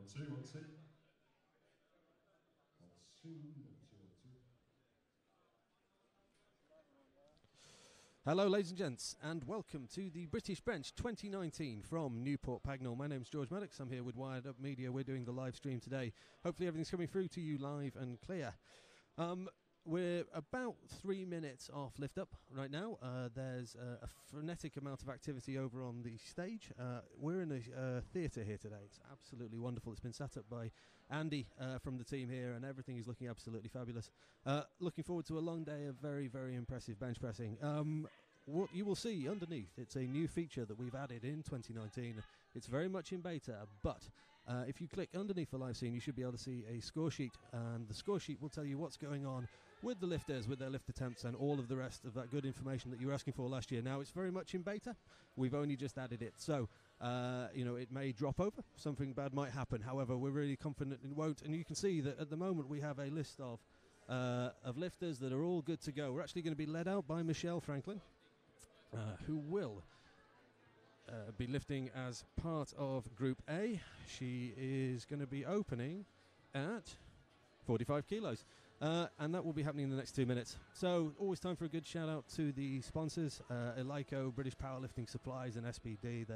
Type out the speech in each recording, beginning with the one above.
2, 1, 2. 1, 2, 1, 2, 1, 2. Hello ladies and gents, and welcome to the British Bench 2019 from Newport Pagnell. My name's George Maddox, I'm here with Wired Up Media. We're doing the live stream today. Hopefully everything's coming through to you live and clear. We're about 3 minutes off lift up right now. There's a frenetic amount of activity over on the stage. We're in a theatre here today. It's absolutely wonderful. It's been set up by Andy from the team here, and everything is looking absolutely fabulous. Looking forward to a long day of very, very impressive bench pressing. What you will see underneath, it's a new feature that we've added in 2019. It's very much in beta, but if you click underneath the live scene, you should be able to see a score sheet, and the score sheet will tell you what's going on with the lifters, with their lift attempts, and all of the rest of that good information that you were asking for last year. Now, it's very much in beta. We've only just added it, so it may drop over. Something bad might happen. However, we're really confident it won't, and you can see that at the moment we have a list of lifters that are all good to go. We're actually going to be led out by Michelle Franklin, who will be lifting as part of Group A. She is going to be opening at 45 kilos. And that will be happening in the next 2 minutes. So, always time for a good shout out to the sponsors, Elico, British Powerlifting Supplies, and SPD.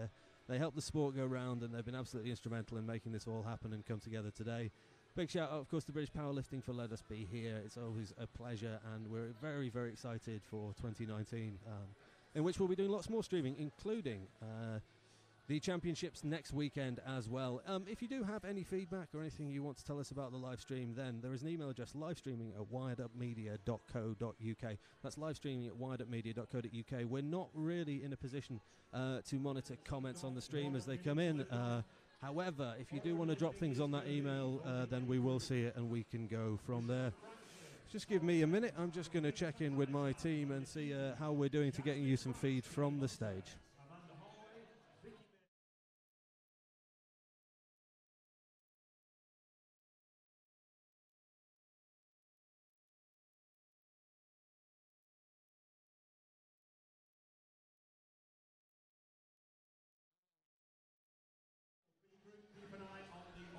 They help the sport go round, and they've been absolutely instrumental in making this all happen and come together today. Big shout out, of course, to British Powerlifting for letting us be here. It's always a pleasure, and we're very, very excited for 2019, in which we'll be doing lots more streaming, including the championships next weekend as well. If you do have any feedback or anything you want to tell us about the live stream, then there is an email address, livestreaming@wiredupmedia.co.uk. That's livestreaming@wiredupmedia.co.uk. We're not really in a position to monitor comments on the stream as they come in. However, if you do want to drop things on that email, then we will see it and we can go from there. Just give me a minute. I'm just going to check in with my team and see how we're doing to getting you some feed from the stage.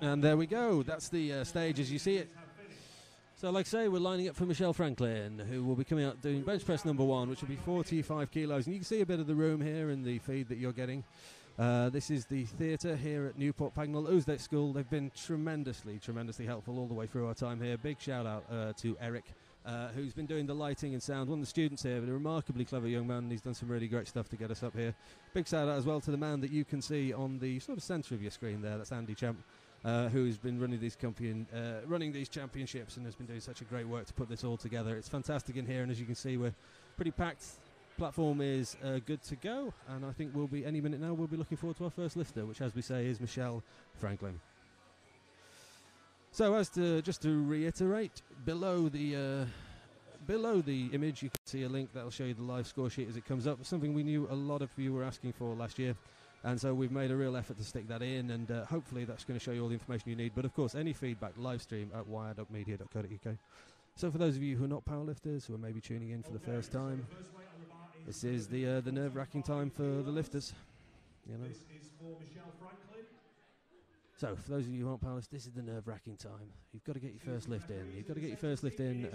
And there we go. That's the stage as you see it. So like I say, we're lining up for Michelle Franklin, who will be coming out doing bench press number 1, which will be 45 kilos. And you can see a bit of the room here in the feed that you're getting. This is the theatre here at Newport Pagnell Ousdet School. They've been tremendously helpful all the way through our time here. Big shout out to Eric, who's been doing the lighting and sound. One of the students here, but a remarkably clever young man. He's done some really great stuff to get us up here. Big shout out as well to the man that you can see on the sort of centre of your screen there. That's Andy Champ. Who's been running these championships and has been doing such a great work to put this all together. It's fantastic in here, and as you can see, we're pretty packed. Platform is good to go, and I think we'll be any minute now. We'll be looking forward to our first lifter, which, as we say, is Michelle Franklin. So, just to reiterate, below the image, you can see a link that will show you the live score sheet as it comes up. Something we knew a lot of you were asking for last year. And so we've made a real effort to stick that in, and hopefully that's going to show you all the information you need. But of course, any feedback, livestream at wiredupmedia.co.uk. So for those of you who are not powerlifters, who are maybe tuning in for the first time, this is the nerve-wracking time for the lifters. You know. This is for Michelle Franklin. So for those of you who aren't powerlifters, this is the nerve-wracking time. You've got to get your first lift in. You've got to get your first lift in.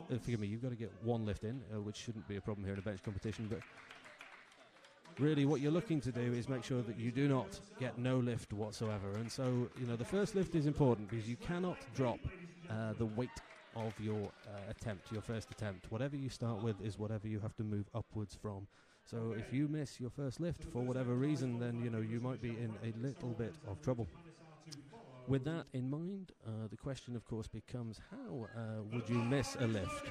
Forgive me, you've got to get one lift in, which shouldn't be a problem here in a bench competition, but really what you're looking to do is make sure that you do not get no lift whatsoever. And so, the first lift is important because you cannot drop the weight of your attempt, your first attempt. Whatever you start with is whatever you have to move upwards from. So if you miss your first lift for whatever reason, then, you might be in a little bit of trouble. With that in mind, the question, of course, becomes how would you miss a lift?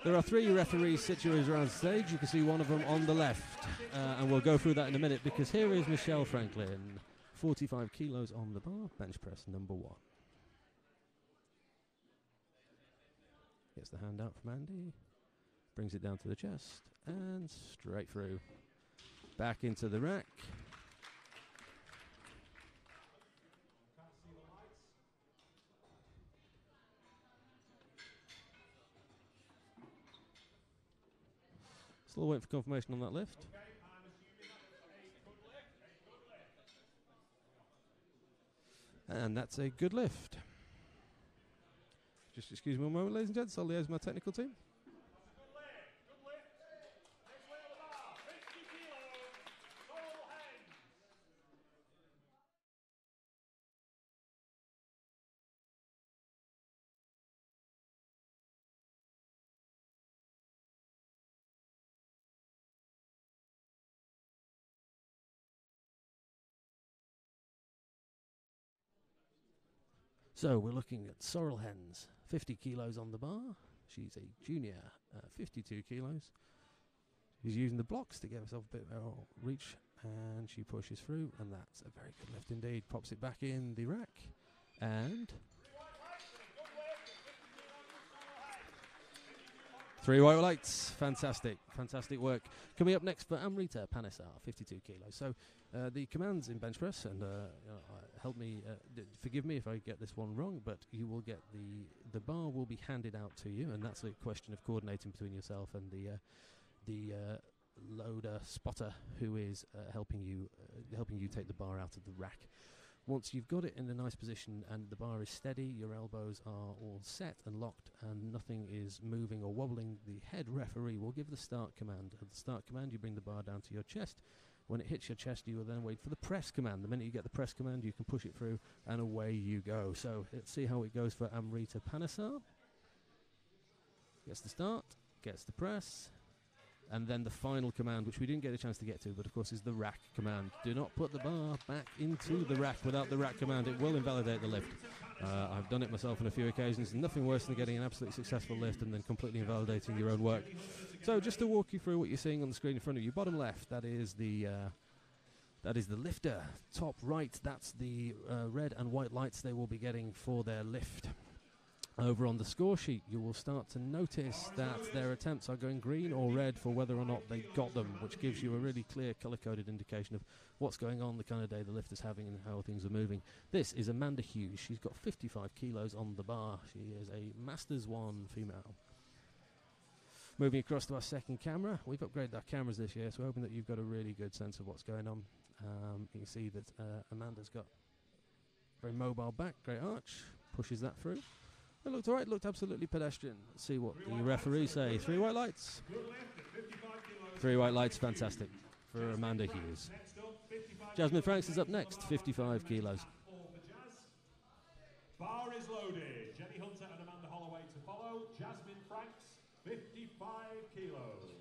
There are 3 referees situated around the stage. You can see one of them on the left. And we'll go through that in a minute because here is Michelle Franklin. 45 kilos on the bar, bench press number 1. Gets the hand out from Andy. Brings it down to the chest. And straight through. Back into the rack. Still waiting for confirmation on that lift. And that's a good lift. Just excuse me one moment, ladies and gents. I'll liaise with my technical team. So we're looking at Sorrel Hens, 50 kilos on the bar. She's a junior, 52 kilos. She's using the blocks to give herself a bit of reach, and she pushes through, and that's a very good lift indeed. Pops it back in the rack, and 3 white lights. Fantastic, fantastic work. Coming up next for Amrita Panesar, 52 kilos. So the commands in bench press, and help me, forgive me if I get this one wrong, but you will get the bar will be handed out to you, and that's a question of coordinating between yourself and the loader spotter who is helping you take the bar out of the rack. Once you've got it in a nice position and the bar is steady, your elbows are all set and locked, and nothing is moving or wobbling, the head referee will give the start command. At the start command, you bring the bar down to your chest. When it hits your chest, you will then wait for the press command. The minute you get the press command, you can push it through, and away you go. So let's see how it goes for Amrita Panesar. Gets the start, gets the press, and then the final command, which we didn't get a chance to get to, but of course is the rack command. Do not put the bar back into the rack without the rack command. It will invalidate the lift. I've done it myself on a few occasions. Nothing worse than getting an absolutely successful lift and then completely invalidating your own work. So just to walk you through what you're seeing on the screen in front of you, bottom left, that is the lifter. Top right, that's the red and white lights they will be getting for their lift. Over on the score sheet, you will start to notice that their attempts are going green or red for whether or not they got them, which gives you a really clear colour-coded indication of what's going on, the kind of day the lift is having, and how things are moving. This is Amanda Hughes. She's got 55 kilos on the bar. She is a Masters 1 female. Moving across to our second camera. We've upgraded our cameras this year, so we're hoping that you've got a really good sense of what's going on. You can see that Amanda's got very mobile back, great arch, pushes that through. It looked alright, looked absolutely pedestrian. Let's see what the referees say. 3 white lights. 3 white lights, fantastic for Amanda Hughes. Jasmine Franks is up next, 55 kilos. Bar is loaded. Jenny Hunter and Amanda Holloway to follow. Jasmine Franks, 55 kilos.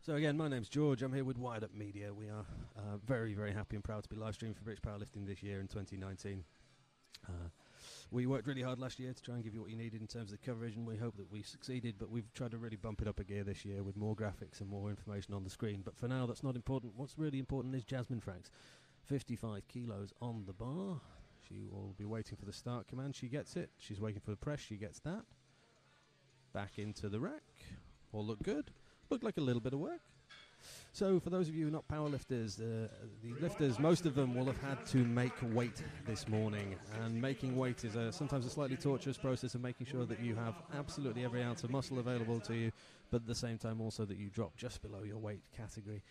So again, my name's George. I'm here with Wired Up Media. We are very, very happy and proud to be live streaming for British Powerlifting this year in 2019. We worked really hard last year to try and give you what you needed in terms of coverage, and we hope that we succeeded, but we've tried to really bump it up a gear this year with more graphics and more information on the screen. But for now, that's not important. What's really important is Jasmine Franks, 55 kilos on the bar. She will be waiting for the start command. She gets it. She's waiting for the press. She gets that. Back into the rack. All look good. Looked like a little bit of work. So for those of you who are not powerlifters, the lifters, most of them will have had to make weight this morning, and making weight is sometimes a slightly torturous process of making sure that you have absolutely every ounce of muscle available to you, but at the same time also that you drop just below your weight category.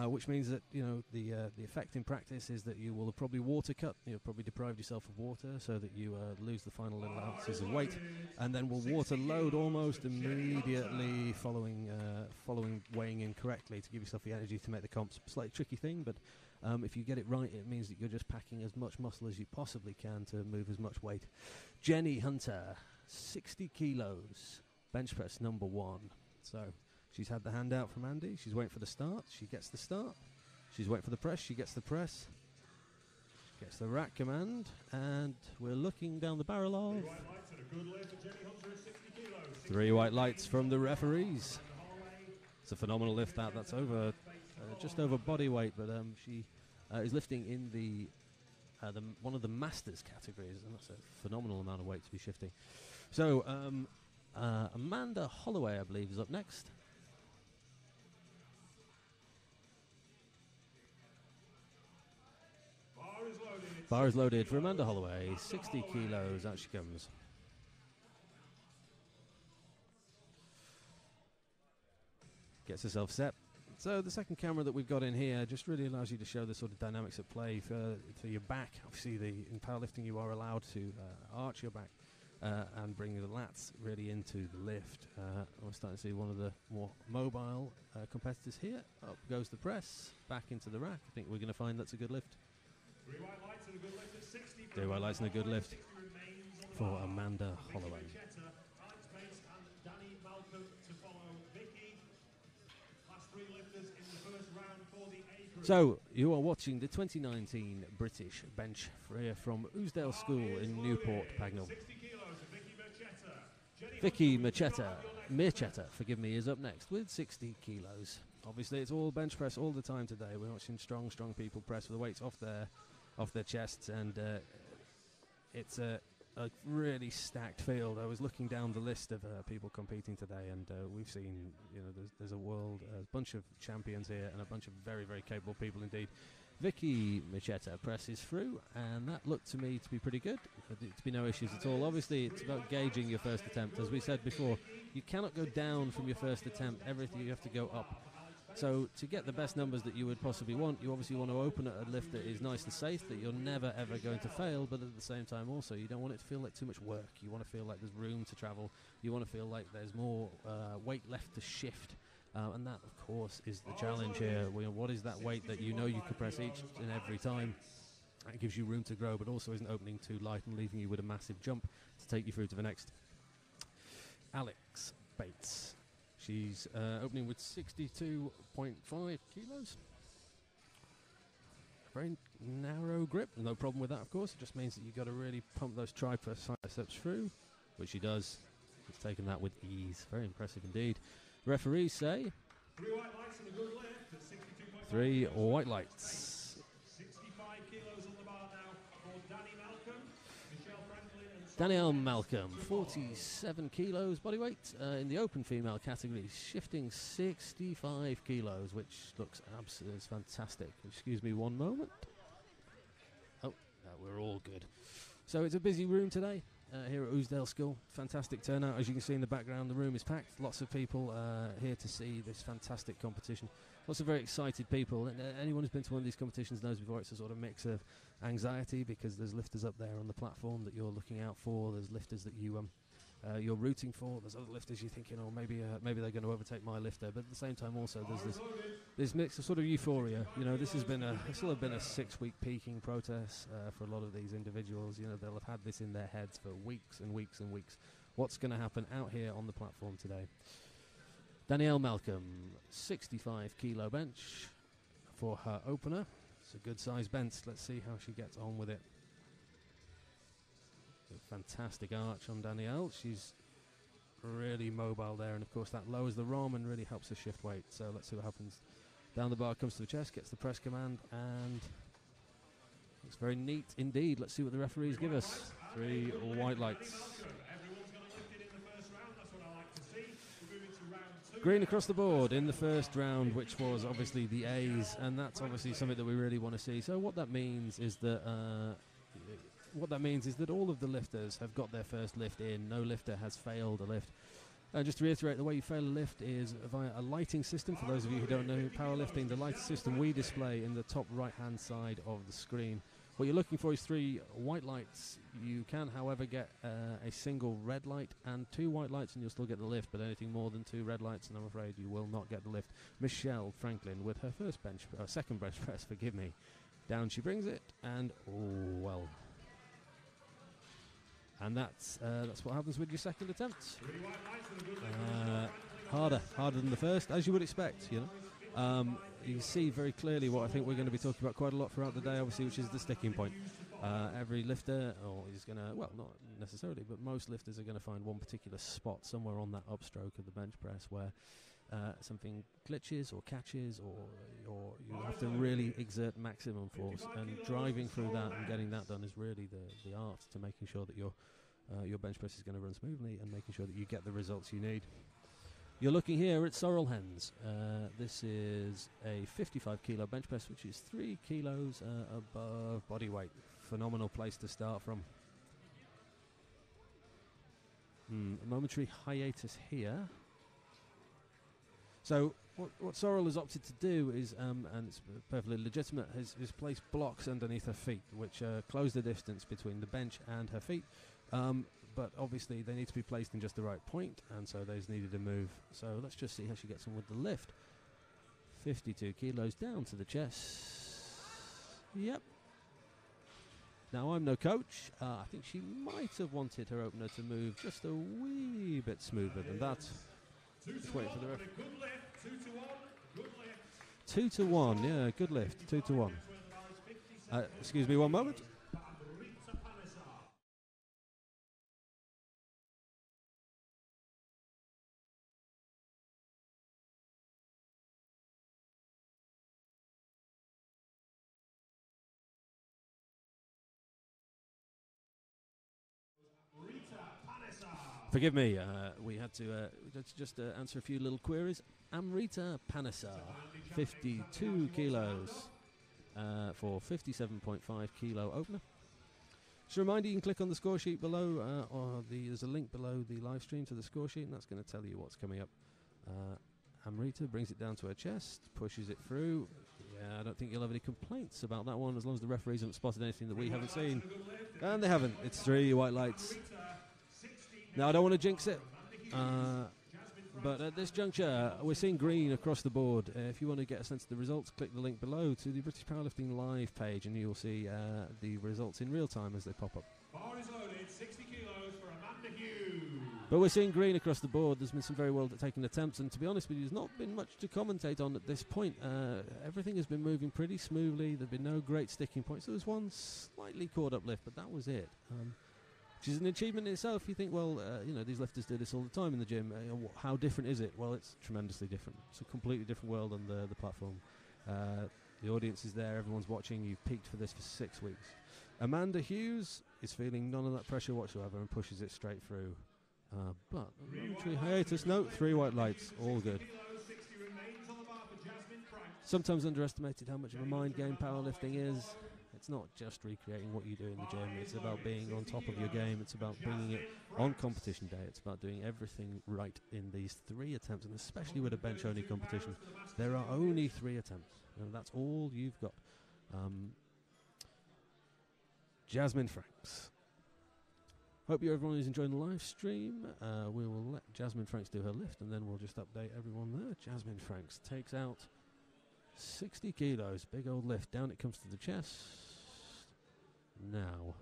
Which means that the effect in practice is that you will have probably water cut. You'll probably deprived yourself of water so that you lose the final little ounces of weight, and then will water load almost immediately following weighing in correctly to give yourself the energy to make the comps. Slightly tricky thing, but if you get it right, it means that you're just packing as much muscle as you possibly can to move as much weight. Jenny Hunter, 60 kilos, bench press number 1. So she's had the handout from Andy. She's waiting for the start. She gets the start. She's waiting for the press. She gets the press. She gets the rack command. And we're looking down the barrel of 3 white lights and a good lift for Jenny Hunter at 60 kilos. 3 white lights from the referees. It's a phenomenal lift. That's over, just over body weight, but she is lifting in the one of the masters categories, and that's a phenomenal amount of weight to be shifting. So Amanda Holloway, I believe, is up next. Bar is loaded for Amanda Holloway, 60 kilos, out she comes. Gets herself set, So the second camera that we've got in here just really allows you to show the sort of dynamics at play for your back. Obviously, in powerlifting you are allowed to arch your back and bring the lats really into the lift. We're starting to see one of the more mobile competitors here. Up goes the press, back into the rack. I think we're going to find that's a good lift. 3 white lights and a good lift at 60. 3 white lights and a good lift for Amanda Holloway. Alex Bates and Danny Malcolm to follow Vicky. Last 3 lifters in the first round for the A group. So, you are watching the 2019 British bench from Ousdale School in Newport Pagnell. 60 kilos of Vicky Merchetta. Vicky Merchetta, forgive me, is up next with 60 kilos. Obviously, it's all bench press all the time today. We're watching strong people press with the weights off their chests, and it's a really stacked field. I was looking down the list of people competing today, and we've seen, there's a bunch of champions here and a bunch of very, very capable people indeed. Vicky Merchetta presses through, and that looked to me to be pretty good. To be no issues at all. Obviously, it's about gauging your first attempt. As we said before, you cannot go down from your first attempt. Everything, you have to go up. So to get the best numbers that you would possibly want, you obviously want to open at a lift that is nice and safe, that you're never ever going to fail, but at the same time also you don't want it to feel like too much work. You want to feel like there's room to travel. You want to feel like there's more weight left to shift. And that, of course, is the challenge here. What is that weight that you know you can press each and every time? That gives you room to grow, but also isn't opening too light and leaving you with a massive jump to take you through to the next. Alex Bates. She's opening with 62.5 kilos. Very narrow grip. No problem with that, of course. It just means that you've got to really pump those triceps through, which she does. She's taken that with ease. Very impressive indeed. Referees say 3 white lights and a good lift at 62.5. 3 white lights. 65 kilos on the bar now for Danny Malcolm, Michelle Franklin, and Danielle Malcolm, 47 kilos body weight in the open female category, shifting 65 kilos, which looks absolutely fantastic. Excuse me one moment. Oh, we're all good. So it's a busy room today. Here at Ousdale School. Fantastic turnout. As you can see in the background, the room is packed. Lots of people here to see this fantastic competition. Lots of very excited people. And anyone who's been to one of these competitions knows before it's a sort of mix of anxiety because there's lifters up there on the platform that you're looking out for. There's lifters that you're rooting for. There's other lifters you're thinking, oh, maybe they're going to overtake my lifter. But at the same time, also there's this mix of sort of euphoria. This has been a 6-week peaking process for a lot of these individuals. They'll have had this in their heads for weeks and weeks and weeks. What's going to happen out here on the platform today? Danielle Malcolm, 65 kilo bench for her opener. It's a good size bench. Let's see how she gets on with it. Fantastic arch on Danielle. She's really mobile there, and of course that lowers the ROM and really helps her shift weight. So let's see what happens. Down the bar, comes to the chest, gets the press command, and it's very neat indeed. Let's see what the referees give us. 3 white lights. Green across the board in the first round, which was obviously the A's, and that's obviously something that we really want to see. So what that means is that all of the lifters have got their first lift in. No lifter has failed a lift. Just to reiterate, the way you fail a lift is via a lighting system. For those of you who don't know powerlifting, the lighting system we display in the top right-hand side of the screen. What you're looking for is 3 white lights. You can, however, get a single red light and 2 white lights, and you'll still get the lift. But anything more than 2 red lights, and I'm afraid you will not get the lift. Michelle Franklin with her second bench press, forgive me. Down she brings it, and oh well. And that's what happens with your second attempt. Harder than the first, as you would expect. You can see very clearly what I think we're going to be talking about quite a lot throughout the day, obviously, which is the sticking point. Every lifter, is going to, well, not necessarily, but most lifters are going to find one particular spot somewhere on that upstroke of the bench press where something glitches or catches, or you have to really exert maximum force. And driving through that and getting that done is really the art to making sure that your bench press is going to run smoothly and making sure that you get the results you need. You're looking here at Sorrel Hens. This is a 55 kilo bench press, which is 3 kilos above body weight. Phenomenal place to start from. A momentary hiatus here. So what Sorrel has opted to do is, and it's perfectly legitimate, is place blocks underneath her feet, which close the distance between the bench and her feet. But obviously they need to be placed in just the right point, and so those needed a move. So let's just see how she gets on with the lift. 52 kilos down to the chest. Yep. Now, I'm no coach. I think she might have wanted her opener to move just a wee bit smoother than that. Just waiting for the ref. 2 to 1, yeah, good lift. 2 to 1. Excuse me one moment. Forgive me, we had to just answer a few little queries. Amrita Panesar, 52 kilos for 57.5 kilo opener. Just a reminder, you can click on the score sheet below, there's a link below the live stream to the score sheet, and that's going to tell you what's coming up. Amrita brings it down to her chest, pushes it through. Yeah, I don't think you'll have any complaints about that one, as long as the referees haven't spotted anything that we haven't seen. And they haven't. It's 3 white lights. Now, I don't want to jinx it, but at this juncture, we're seeing green across the board. If you want to get a sense of the results, click the link below to the British Powerlifting Live page, and you'll see the results in real time as they pop up. Bar is loaded, 60 kilos for Amanda Hughes. But we're seeing green across the board. There's been some very well taken attempts, and to be honest with you, there's not been much to commentate on at this point. Everything has been moving pretty smoothly. There have been no great sticking points. There was one slightly caught up lift, but that was it. Which is an achievement in itself. You think, well, these lifters do this all the time in the gym. How different is it? Well, it's tremendously different. It's a completely different world on the platform. The audience is there. Everyone's watching. You've peaked for this for 6 weeks. Amanda Hughes is feeling none of that pressure whatsoever and pushes it straight through. But momentary hiatus. No, 3 white lights. All good. Sometimes underestimated how much of a mind game powerlifting is. It's not just recreating what you do in the gym. It's about being on top of your game. It's about bringing it on competition day. It's about doing everything right in these 3 attempts, and especially with a bench-only competition, there are only 3 attempts, and that's all you've got. Jasmine Franks. Hope everyone is enjoying the live stream. We will let Jasmine Franks do her lift, and then we'll just update everyone there. Jasmine Franks takes out 60 kilos. Big old lift. Down it comes to the chest. Now,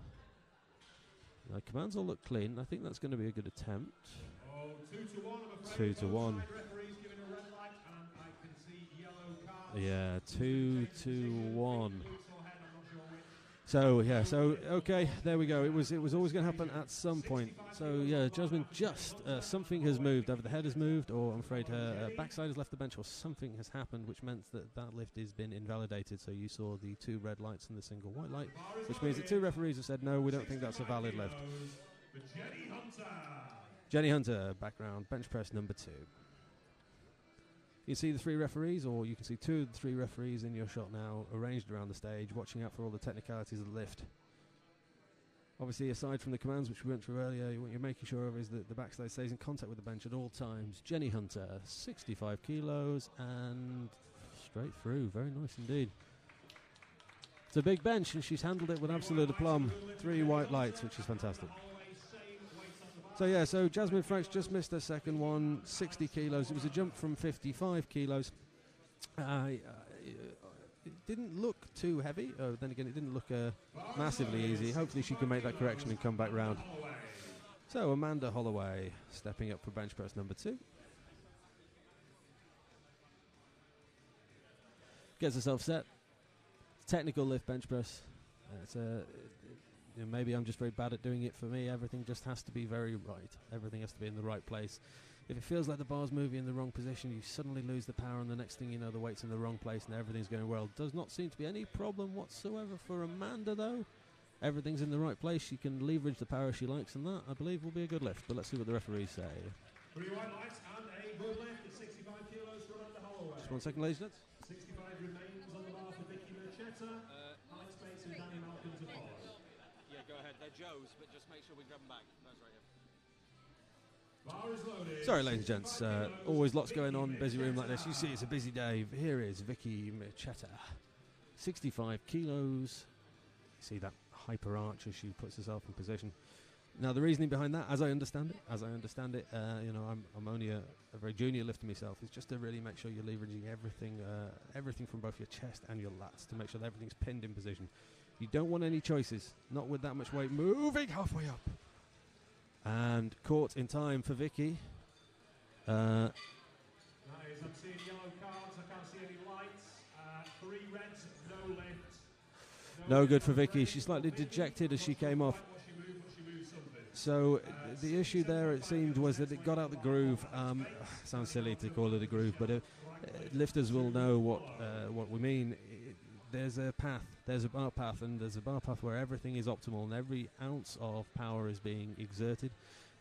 commands all look clean. I think that's going to be a good attempt. 2 to 1. Yeah, 2 to 1. So yeah, okay, there we go. It was always going to happen at some point. So yeah, Jasmine, just something has moved. Either the head has moved, or I'm afraid her backside has left the bench, or something has happened, which meant that lift has been invalidated. So you saw the 2 red lights and the single white light, which means that 2 referees have said no, we don't think that's a valid lift. Jenny Hunter, background bench press number 2. You can see the 3 referees, or you can see 2 of the 3 referees in your shot now, arranged around the stage, watching out for all the technicalities of the lift. Obviously, aside from the commands which we went through earlier, what you're making sure of is that the backside stays in contact with the bench at all times. Jenny Hunter, 65 kilos, and straight through. Very nice indeed. It's a big bench, and she's handled it with absolute aplomb. 3 white lights, which is fantastic. So Jasmine Franks just missed her second one, 60 kilos. It was a jump from 55 kilos. It didn't look too heavy. Then again, it didn't look massively easy. Hopefully she can make that correction and come back round. So Amanda Holloway stepping up for bench press number 2. Gets herself set. Technical lift bench press. Maybe I'm just very bad at doing it. For me, everything just has to be very right. Everything has to be in the right place. If it feels like the bar's moving in the wrong position, you suddenly lose the power, and the next thing you know, the weight's in the wrong place and everything's going well. Does not seem to be any problem whatsoever for Amanda, though. Everything's in the right place. She can leverage the power she likes, and that, I believe, will be a good lift. But let's see what the referees say. 3 white lights and a good lift at 65 kilos for Amanda Holloway. Just 1 second, ladies and gents. 65 remains on the bar for Vicky Merchetta. Alex Bates and Danny Malcolm to follow. Yeah, go ahead. They're Joe's, but just make sure we grab them back. That's right, yeah. Bar Sorry, ladies and gents. Always lots going on. Busy room like this. You see, it's a busy day. Here is Vicky Machetta, 65 kilos. See that hyper arch as she puts herself in position. Now, the reasoning behind that, as I understand it, you know, I'm only a very junior lifter myself. Is just to really make sure you're leveraging everything from both your chest and your lats to make sure that everything's pinned in position. You don't want any choices, not with that much weight moving halfway up. And caught in time for Vicky. I'm seeing yellow cards. I can't see any lights. 3 reds, no lift. No good for Vicky. She's slightly dejected as she came off. So the issue there, it seemed, was that it got out the groove. Sounds silly to call it a groove, but lifters will know what we mean. There's a path, there's a bar path, and there's a bar path where everything is optimal, and every ounce of power is being exerted,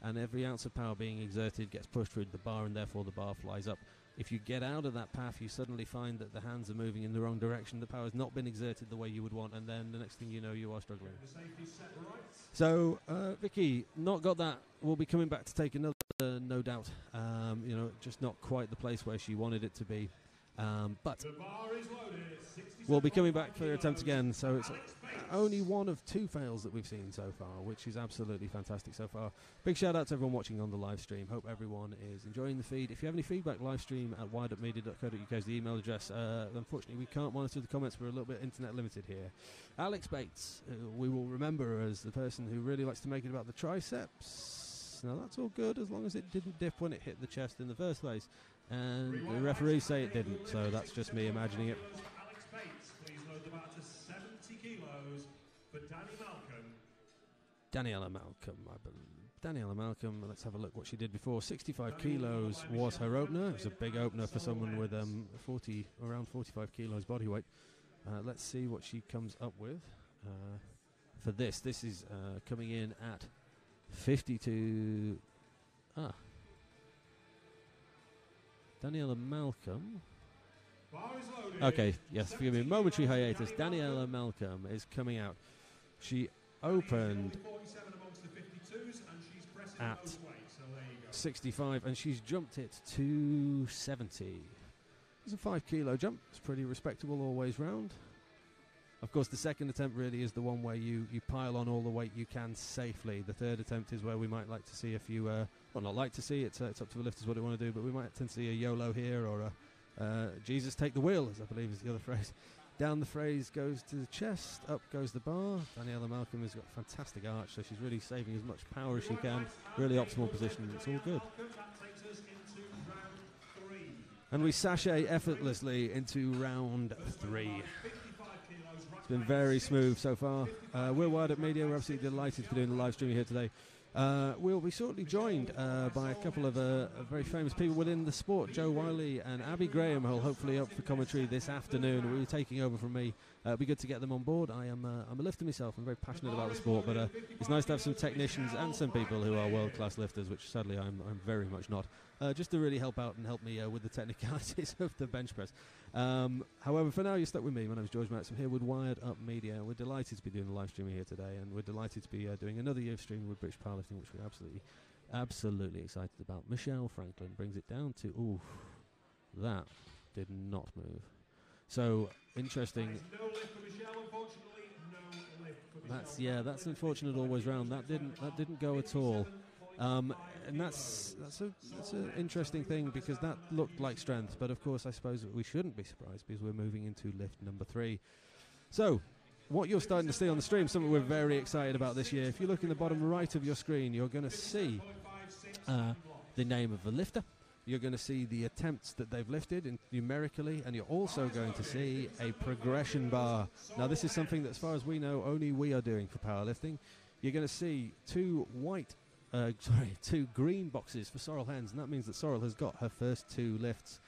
and every ounce of power being exerted gets pushed through the bar, and therefore the bar flies up. If you get out of that path, you suddenly find that the hands are moving in the wrong direction, the power has not been exerted the way you would want, and then the next thing you know, you are struggling. So, Vicky, not got that. Will be coming back to take another, no doubt. You know, just not quite the place where she wanted it to be. But we'll be coming back for her attempt again. So it's only one of 2 fails that we've seen so far, which is absolutely fantastic so far. Big shout out to everyone watching on the live stream. Hope everyone is enjoying the feed. If you have any feedback, livestream at wiredupmedia.co.uk is the email address. Unfortunately, we can't monitor the comments. We're a little bit internet limited here. Alex Bates, we will remember as the person who really likes to make it about the triceps. Now, that's all good as long as it didn't dip when it hit the chest in the first place. And the referees say it didn't, so that's just me imagining it. Alex Bates, please load the bar to 70 kilos for Daniela Malcolm, I believe. Daniela Malcolm, let's have a look what she did before. 65 kilos was her opener. It was a big opener for someone with around 45 kilos body weight. Let's see what she comes up with for this. This is coming in at 52. Daniela Malcolm. Okay, yes, forgive me. Momentary hiatus. Daniela Malcolm is coming out. She opened at 65 and she's jumped it to 70. It's a 5 kilo jump. It's pretty respectable always round. Of course, the second attempt really is the one where you pile on all the weight you can safely. The third attempt is where we might like to see a few, well, not like to see, it's up to the lifters what they want to do, but we might tend to see a YOLO here or a Jesus take the wheel, as I believe is the other phrase. Down the phrase goes to the chest, up goes the bar. Daniela Malcolm has got a fantastic arch, so she's really saving as much power as she can. Really optimal position, it's all good. And we sashay effortlessly into round 3. It's been very smooth so far. We're Wired Up Media. We're absolutely delighted to be doing the live stream here today. We'll be shortly joined by a couple of very famous people within the sport. Joe Wiley and Abby Graham, who'll hopefully up for commentary this afternoon. We'll be taking over from me. It'll be good to get them on board. I'm a lifter myself. I'm very passionate about the sport, but it's nice to have some technicians and some people who are world-class lifters, which sadly I'm very much not. Just to really help out and help me with the technicalities of the bench press. However, for now, you're stuck with me. My name is George Matz. I'm here with Wired Up Media. We're delighted to be doing the live streaming here today, and we're delighted to be doing another year of streaming with British Powerlifting, which we're absolutely excited about. Michelle Franklin brings it down to, ooh, that did not move. So, interesting. No lift for Michelle, unfortunately. No lift for Michelle. That's unfortunate always round. That didn't go at all. And that's an interesting thing because that looked like strength, but of course I suppose we shouldn't be surprised because we're moving into lift number 3. So what you're starting to see on the stream, something we're very excited about this year. If you look in the bottom right of your screen, you're going to see the name of the lifter. You're going to see the attempts that they've lifted numerically, and you're also going to see a progression bar. Now this is something that, as far as we know, only we are doing for powerlifting. You're going to see 2 green boxes for Sorrel Hens, and that means that Sorrel has got her first 2 lifts.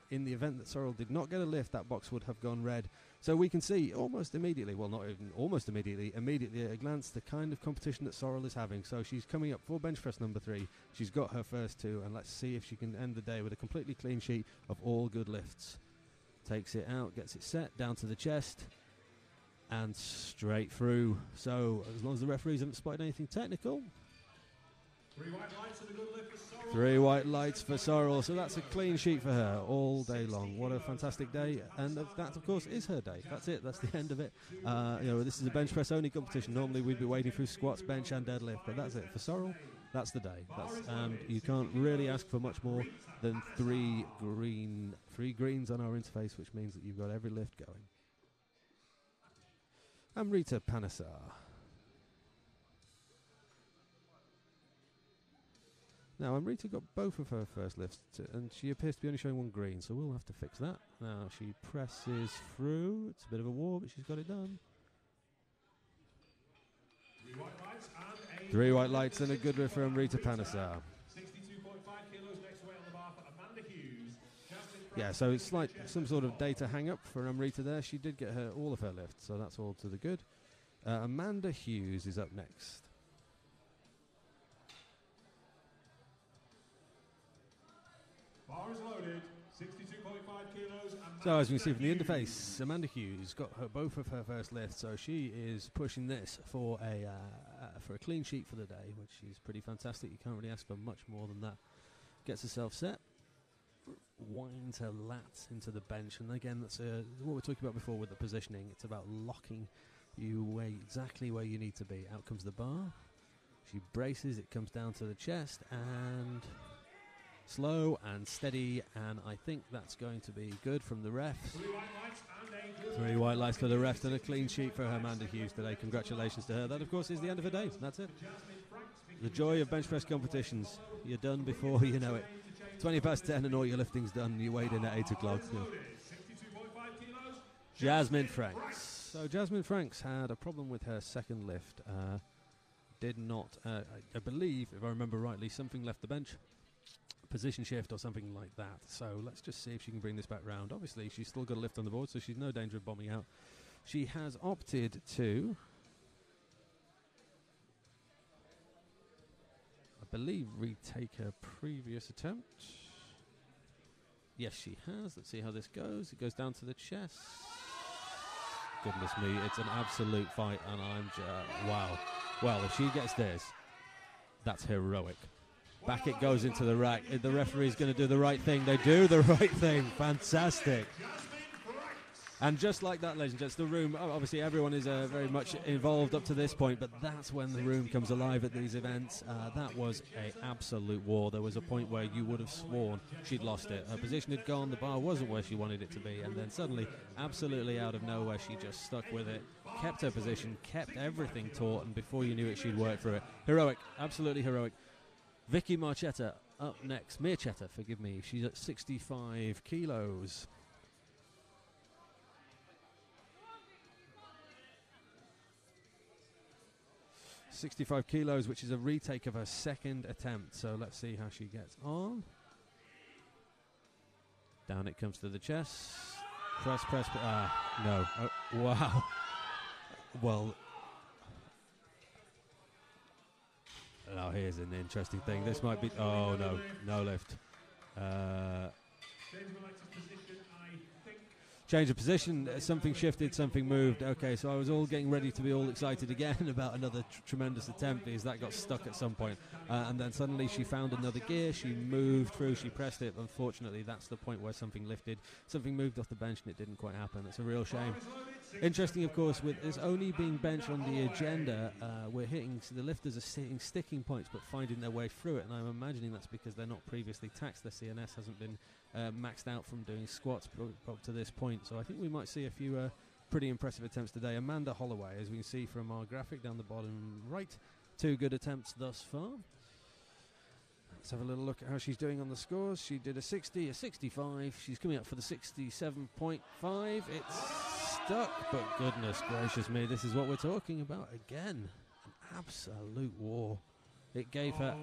In the event that Sorrel did not get a lift, that box would have gone red. So we can see almost immediately, well, not even almost immediately at a glance, the kind of competition that Sorrel is having. So she's coming up for bench press number 3. She's got her first 2, and let's see if she can end the day with a completely clean sheet of all good lifts. Takes it out, gets it set, down to the chest, and straight through. So as long as the referees haven't spotted anything technical, 3 white lights and a good lift for Sorrel. 3 white lights for Sorrel, so that's a clean sheet for her all day long. What a fantastic day, and that of course is her day. That's it, that's the end of it. This is a bench press only competition. Normally we'd be waiting through squats, bench and deadlift, but that's it for Sorrel. That's the day. You can't really ask for much more than 3 greens on our interface, which means that you've got every lift going. Amrita Panesar. Now, Amrita got both of her first lifts, and she appears to be only showing 1 green, so we'll have to fix that. Now, she presses through. It's a bit of a war, but she's got it done. 3 white lights and a good lift for Amrita Panesar. 62.5 kilos next weight on the bar for Amanda Hughes. Yeah, so it's like some sort of data hang-up for Amrita there. She did get all of her lifts, so that's all to the good. Amanda Hughes is up next. Bar is loaded, 62.5 kilos. So as we can see from the interface, Amanda Hughes got both of her first lifts, so she is pushing this for a clean sheet for the day, which is pretty fantastic. You can't really ask for much more than that. Gets herself set, winds her lats into the bench, and again, that's what we were talking about before with the positioning. It's about locking you exactly where you need to be. Out comes the bar. She braces, it comes down to the chest, and slow and steady, and I think that's going to be good from the refs. 3 white lights for the refs and a clean sheet for Amanda Hughes today. Congratulations to her. That, of course, is the end of her day. That's it. The joy of bench press competitions. You're done before you know it. 20 past 10 and all your lifting's done. You weighed in at 8 o'clock. Jasmine Franks. So Jasmine Franks had a problem with her second lift. Did not, I believe, if I remember rightly, something left the bench. Position shift or something like that. So let's just see if she can bring this back round. Obviously, she's still got a lift on the board, so she's no danger of bombing out. She has opted to, I believe, retake her previous attempt. Yes, she has. Let's see how this goes. It goes down to the chest. Goodness me, it's an absolute fight, and I'm wow. Well, if she gets this, that's heroic. Back it goes into the rack. The referee's going to do the right thing. They do the right thing. Fantastic. And just like that, ladies and gents, the room, obviously everyone is very much involved up to this point, but that's when the room comes alive at these events. That was an absolute war. There was a point where you would have sworn she'd lost it. Her position had gone, the bar wasn't where she wanted it to be, and then suddenly, absolutely out of nowhere, she just stuck with it, kept her position, kept everything taut, and before you knew it, she'd worked through it. Heroic, absolutely heroic. Vicky Marchetta up next. Marchetta, forgive me. She's at 65 kilos. which is a retake of her second attempt. So let's see how she gets on. Down it comes to the chest. Press. No. Oh, wow. Well. Now here's an interesting thing. This might be... Oh, no lift. Change of position. Something shifted, something moved. Okay, so I was all getting ready to be all excited again about another tremendous attempt because that got stuck at some point. And then suddenly she found another gear. She moved through. She pressed it. Unfortunately, that's the point where something lifted. Something moved off the bench and it didn't quite happen. It's a real shame. Interesting, of course, with this only being bench on the agenda, we're hitting, so the lifters are hitting sticking points but finding their way through it, and I'm imagining that's because they're not previously taxed. Their CNS hasn't been maxed out from doing squats up to this point, so I think we might see a few pretty impressive attempts today. Amanda Holloway, as we can see from our graphic down the bottom right, 2 good attempts thus far. Let's have a little look at how she's doing on the scores. She did a 60, a 65. She's coming up for the 67.5. It's stuck, but goodness gracious me, this is what we're talking about again. An absolute war. It gave her,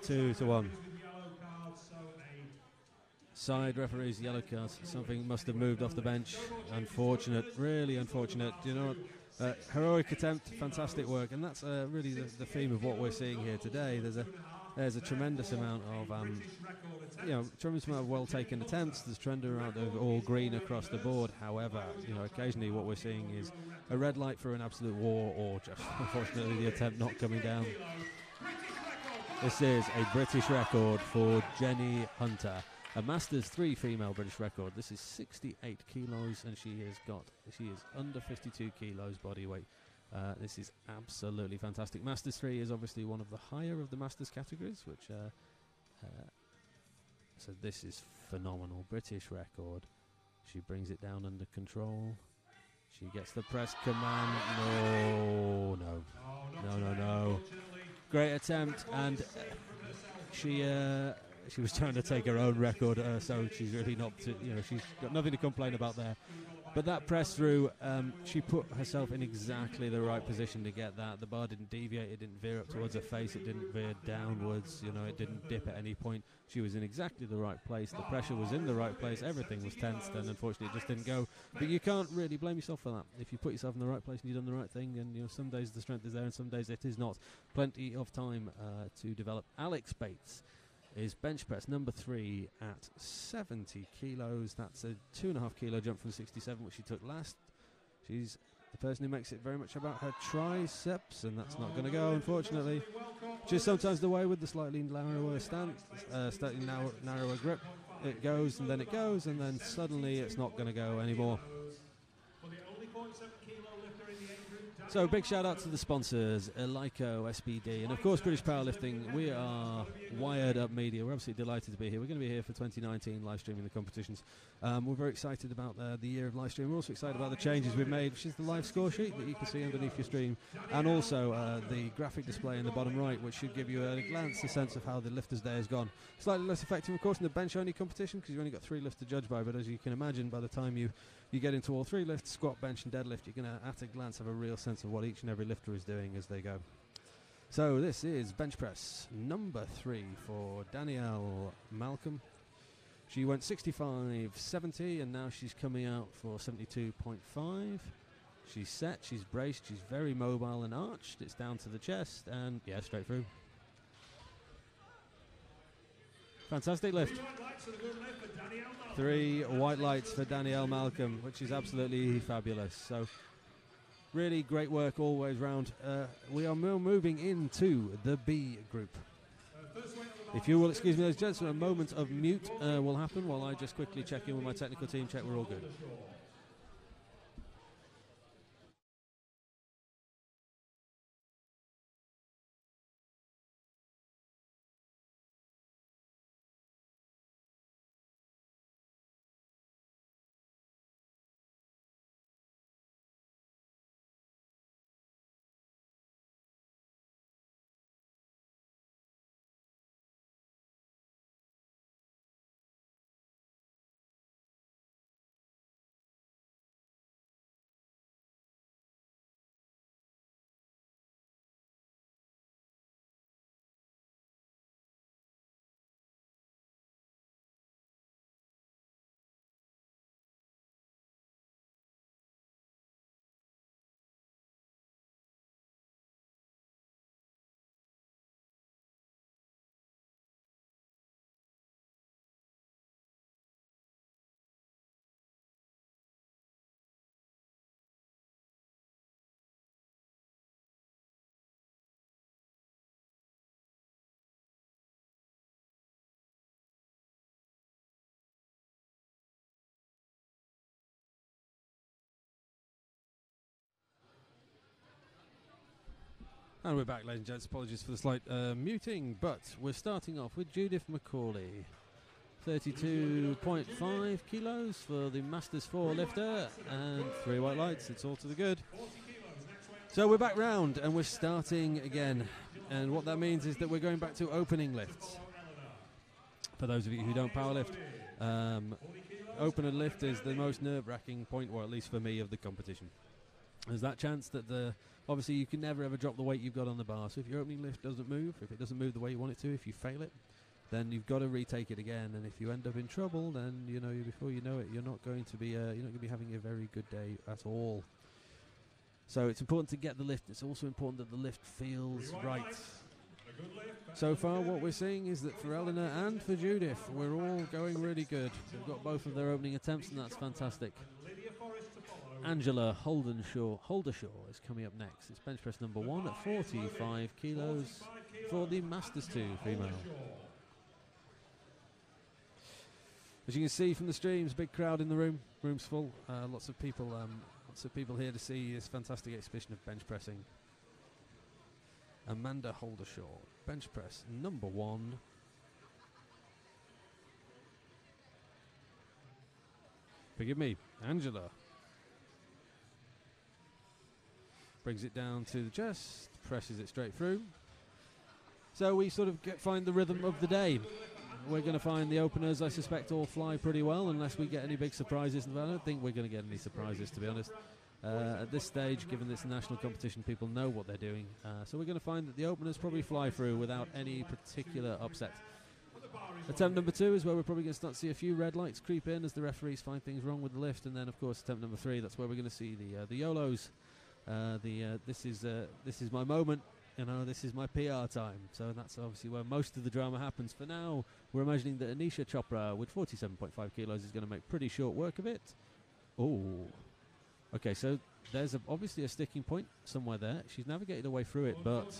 2-1. Side referees, yellow cards. Something must have moved off the bench. Unfortunate, really unfortunate. You know, heroic attempt, fantastic work, and that's really the theme of what we're seeing here today. There's a tremendous amount of tremendous amount of well-taken attempts. There's trend around of all green across the board. However, occasionally what we're seeing is a red light for an absolute war, or just unfortunately the attempt not coming down. This is a British record for Jenny Hunter. A Masters 3 female British record. This is 68 kilos, and she is under 52 kilos body weight. This is absolutely fantastic. Masters 3 is obviously one of the higher of the Masters categories, which so this is phenomenal. British record. She brings it down under control. She gets the press command. No. Great attempt, and she was trying to take her own record, so she's really not, she's got nothing to complain about there. But that press through, she put herself in exactly the right position to get that. The bar didn't deviate, it didn't veer up towards her face, it didn't veer downwards, it didn't dip at any point. She was in exactly the right place, the pressure was in the right place, everything was tensed, and unfortunately it just didn't go. But you can't really blame yourself for that. If you put yourself in the right place and you've done the right thing, and some days the strength is there and some days it is not. Plenty of time to develop. Alex Bates is bench press number 3 at 70 kilos. That's a 2.5 kilo jump from 67, which she took last. She's the person who makes it very much about her triceps, and that's not going to go, unfortunately. Which is sometimes the way with the slightly narrower stance, slightly narrower grip. It goes, and then suddenly it's not going to go anymore. So big shout out to the sponsors, Elico, SBD, and of course British Powerlifting. We are Wired Up Media. We're absolutely delighted to be here. We're going to be here for 2019 live streaming the competitions. We're very excited about the year of live stream. We're also excited about the changes we've made, which is the live score sheet that you can see underneath your stream, and also the graphic display in the bottom right, which should give you a glance, a sense of how the lifters' day has gone. Slightly less effective, of course, in the bench-only competition, because you've only got 3 lifts to judge by, but as you can imagine, by the time you get into all 3 lifts, squat, bench and deadlift, you're going to at a glance have a real sense of what each and every lifter is doing as they go. So this is bench press number 3 for Danielle Malcolm. She went 65.70 and now she's coming out for 72.5. She's set, she's braced, she's very mobile and arched. It's down to the chest and straight through. Fantastic lift. 3 white lights for Danielle Malcolm, which is absolutely fabulous. So really great work always round. We are now moving into the B group. If you will excuse me, ladies and gentlemen, a moment of mute will happen while I just quickly check in with my technical team, check we're all good. And we're back, ladies and gents. Apologies for the slight muting, but we're starting off with Judith McCauley. 32.5 kilos for the Masters 4 lifter and 3 white lights. It's all to the good. So we're back round and we're starting again. And what that means is that we're going back to opening lifts. For those of you who don't powerlift, opener lift is the most nerve-wracking point, or at least for me, of the competition. There's that chance that obviously you can never ever drop the weight you've got on the bar. So if your opening lift doesn't move, if it doesn't move the way you want it to, if you fail it, then you've got to retake it again. And if you end up in trouble, then before you know it, you're not going to be having a very good day at all. So it's important to get the lift. It's also important that the lift feels right. So far, what we're seeing is that for Eleanor and for Judith, we're all going really good. They've got both of their opening attempts, and that's fantastic. Angela Holdershaw is coming up next. It's bench press number 1 at 45 kilos. for the Masters 2 female. As you can see from the streams, big crowd in the room. Room's full. Lots of people here to see this fantastic exhibition of bench pressing. Amanda Holdershaw, bench press number 1. Forgive me, Angela. Brings it down to the chest, presses it straight through. So we sort of find the rhythm of the day. We're going to find the openers, I suspect, all fly pretty well, unless we get any big surprises. I don't think we're going to get any surprises, to be honest. At this stage, given this national competition, people know what they're doing. So we're going to find that the openers probably fly through without any particular upset. Attempt number 2 is where we're probably going to start to see a few red lights creep in as the referees find things wrong with the lift. And then, of course, attempt number 3, that's where we're going to see the YOLOs. This is my moment. You know, this is my PR time. So that's obviously where most of the drama happens. For now, we're imagining that Anisha Chopra with 47.5 kilos is going to make pretty short work of it. Oh. Okay, so there's obviously a sticking point somewhere there. She's navigated her way through it, but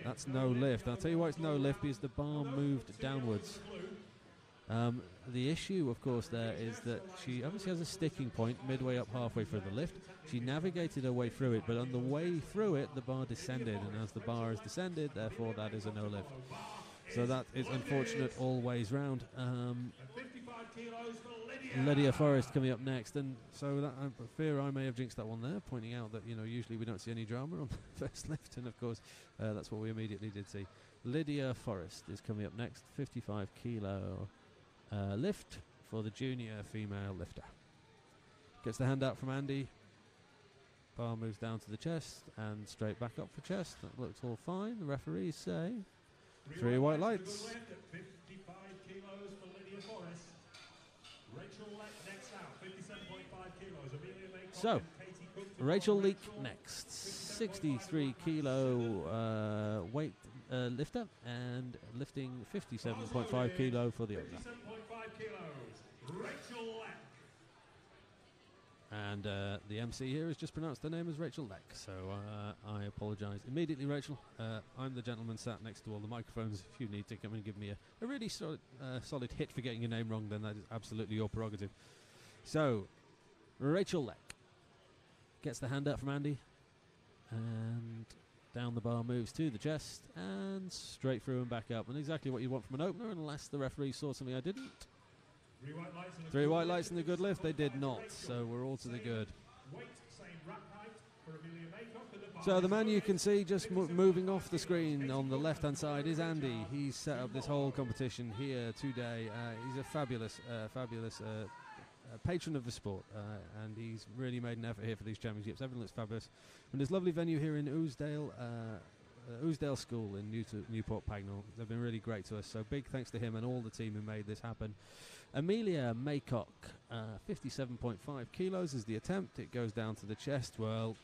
that's no lift. I'll tell you why it's no lift, because the bar moved downwards. The issue, of course, there is that she obviously has a sticking point midway up halfway through the lift. She navigated her way through it, but on the way through it, the bar descended, and as the bar has descended, therefore that is a no lift. So that is unfortunate all ways round. Lydia Forrest coming up next, and so that I fear I may have jinxed that one there, pointing out that, you know, usually we don't see any drama on the first lift, and of course that's what we immediately did see. Lydia Forrest is coming up next, 55 kilo lift for the junior female lifter. Gets the hand out from Andy. Bar moves down to the chest and straight back up for chest. That looks all fine. The referees say 3 white lights. So, Rachel Leake next. 63 kilo weight lifter, and lifting 57.5 kilo for the opener. And the MC here has just pronounced her name as Rachel Leck, so I apologise immediately, Rachel. I'm the gentleman sat next to all the microphones. If you need to come and give me a really solid hit for getting your name wrong, then that is absolutely your prerogative. So, Rachel Leck gets the hand out from Andy, and down the bar moves to the chest, and straight through and back up. And exactly what you want from an opener, unless the referee saw something I didn't. 3 white lights and a good lift. They did not, so we're all to the good. So the man you can see just moving off the screen on the left-hand side is Andy. He's set up this whole competition here today. He's a fabulous patron of the sport, and he's really made an effort here for these championships. Everything looks fabulous. And this lovely venue here in Ousdale School in Newport Pagnell. They've been really great to us, so big thanks to him and all the team who made this happen. Amelia Maycock, 57.5 kilos is the attempt. It goes down to the chest. Well,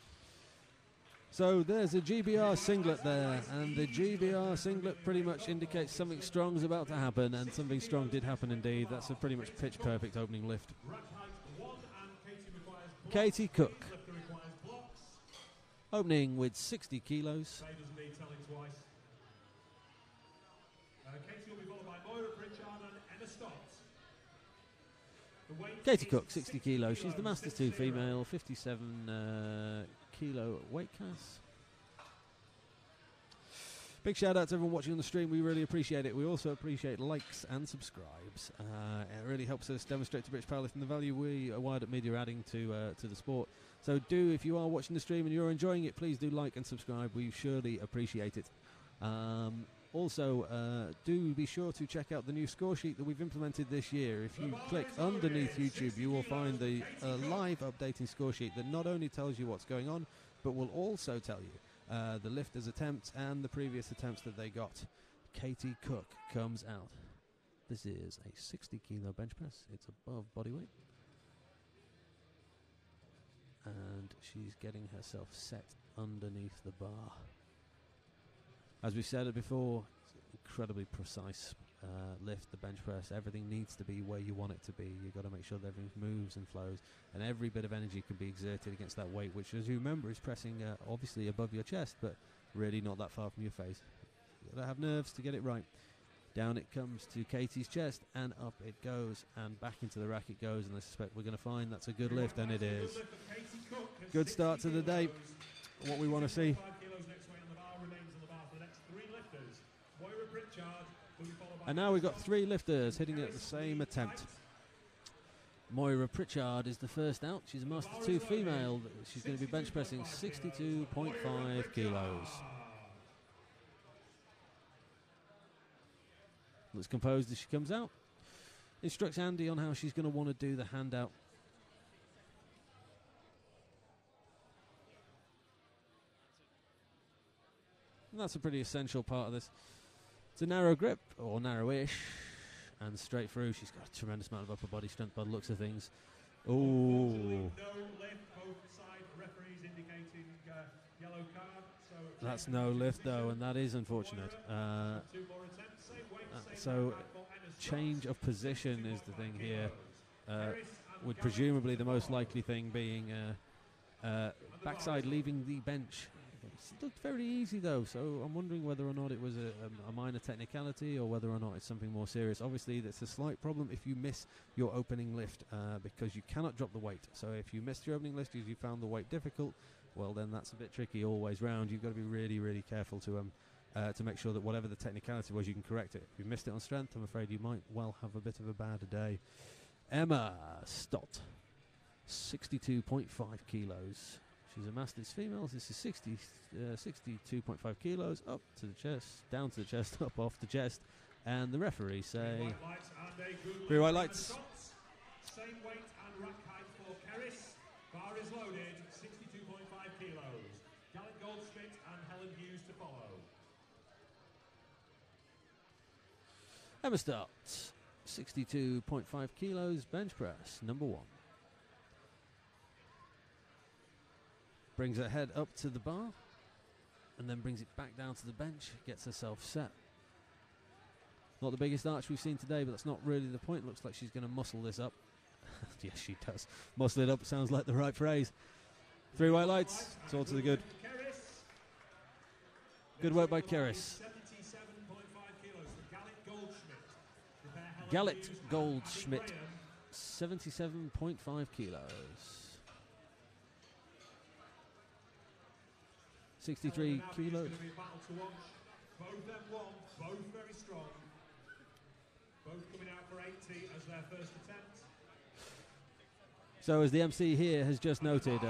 so there's a GBR singlet there, and the GBR singlet pretty much indicates something strong is about to happen, and something strong did happen indeed. That's a pretty much pitch-perfect opening lift. Katie Cook, opening with 60 kilos. Katie Cook, 60 kilos. She's the Masters 2 female, 57 kilo weight class. Big shout out to everyone watching on the stream. We really appreciate it. We also appreciate likes and subscribes. It really helps us demonstrate to British powerlifting the value we at Wired Up Media are adding to the sport. So do, if you are watching the stream and you're enjoying it, please do like and subscribe. We surely appreciate it. Also, do be sure to check out the new score sheet that we've implemented this year. If you click underneath YouTube, you will find the live updating score sheet that not only tells you what's going on, but will also tell you the lifters' attempts and the previous attempts that they got. Katie Cook comes out. This is a 60 kilo bench press. It's above body weight. And she's getting herself set underneath the bar. As we said it before, it's incredibly precise lift, the bench press. Everything needs to be where you want it to be. You've got to make sure that everything moves and flows, and every bit of energy can be exerted against that weight, which, as you remember, is pressing obviously above your chest, but really not that far from your face. Got to have nerves to get it right. Down it comes to Katie's chest, and up it goes, and back into the rack it goes, and I suspect we're going to find that's a good lift, and it is. Good start to the day. What we want to see. And now we've got 3 lifters hitting at the same attempt. Moira Pritchard is the first out. She's a Master 2 female. She's going to be bench pressing 62.5 kilos. Looks composed as she comes out. Instructs Andy on how she's going to want to do the handout. And that's a pretty essential part of this. It's a narrow grip, or narrowish, and straight through. She's got a tremendous amount of upper body strength by the looks of things. Oh. No lift, both side referees indicating yellow card. That's no lift though, and that is unfortunate. So change of position is the thing here, with presumably the most likely thing being backside leaving the bench. It looked very easy though, so I'm wondering whether or not it was a minor technicality or whether or not it's something more serious. Obviously, that's a slight problem if you miss your opening lift, because you cannot drop the weight. So if you missed your opening lift because you found the weight difficult, well then that's a bit tricky always round. You've got to be really, really careful to make sure that whatever the technicality was, you can correct it. If you missed it on strength, I'm afraid you might well have a bit of a bad day. Emma Stott, 62.5 kilos. She's a Masters female. This is 62.5 kilos. Up to the chest, down to the chest, up off the chest. And the referee say 3 white lights. Same weight and rack height for Keris. Bar is loaded, 62.5 kilos. Gallant Goldschmidt and Helen Hughes to follow. Emma Stott, 62.5 kilos, bench press, number 1. Brings her head up to the bar, and then brings it back down to the bench, gets herself set. Not the biggest arch we've seen today, but that's not really the point. Looks like she's going to muscle this up. Yes, she does. Muscle it up sounds like the right phrase. 3 white lights, it's all to the good. Good work by Keris. Gallant Goldschmidt, 77.5 kilos. 63 kilos. Both them won, both very strong. Both coming out for 80 as their first attempt. So as the MC here has just noted,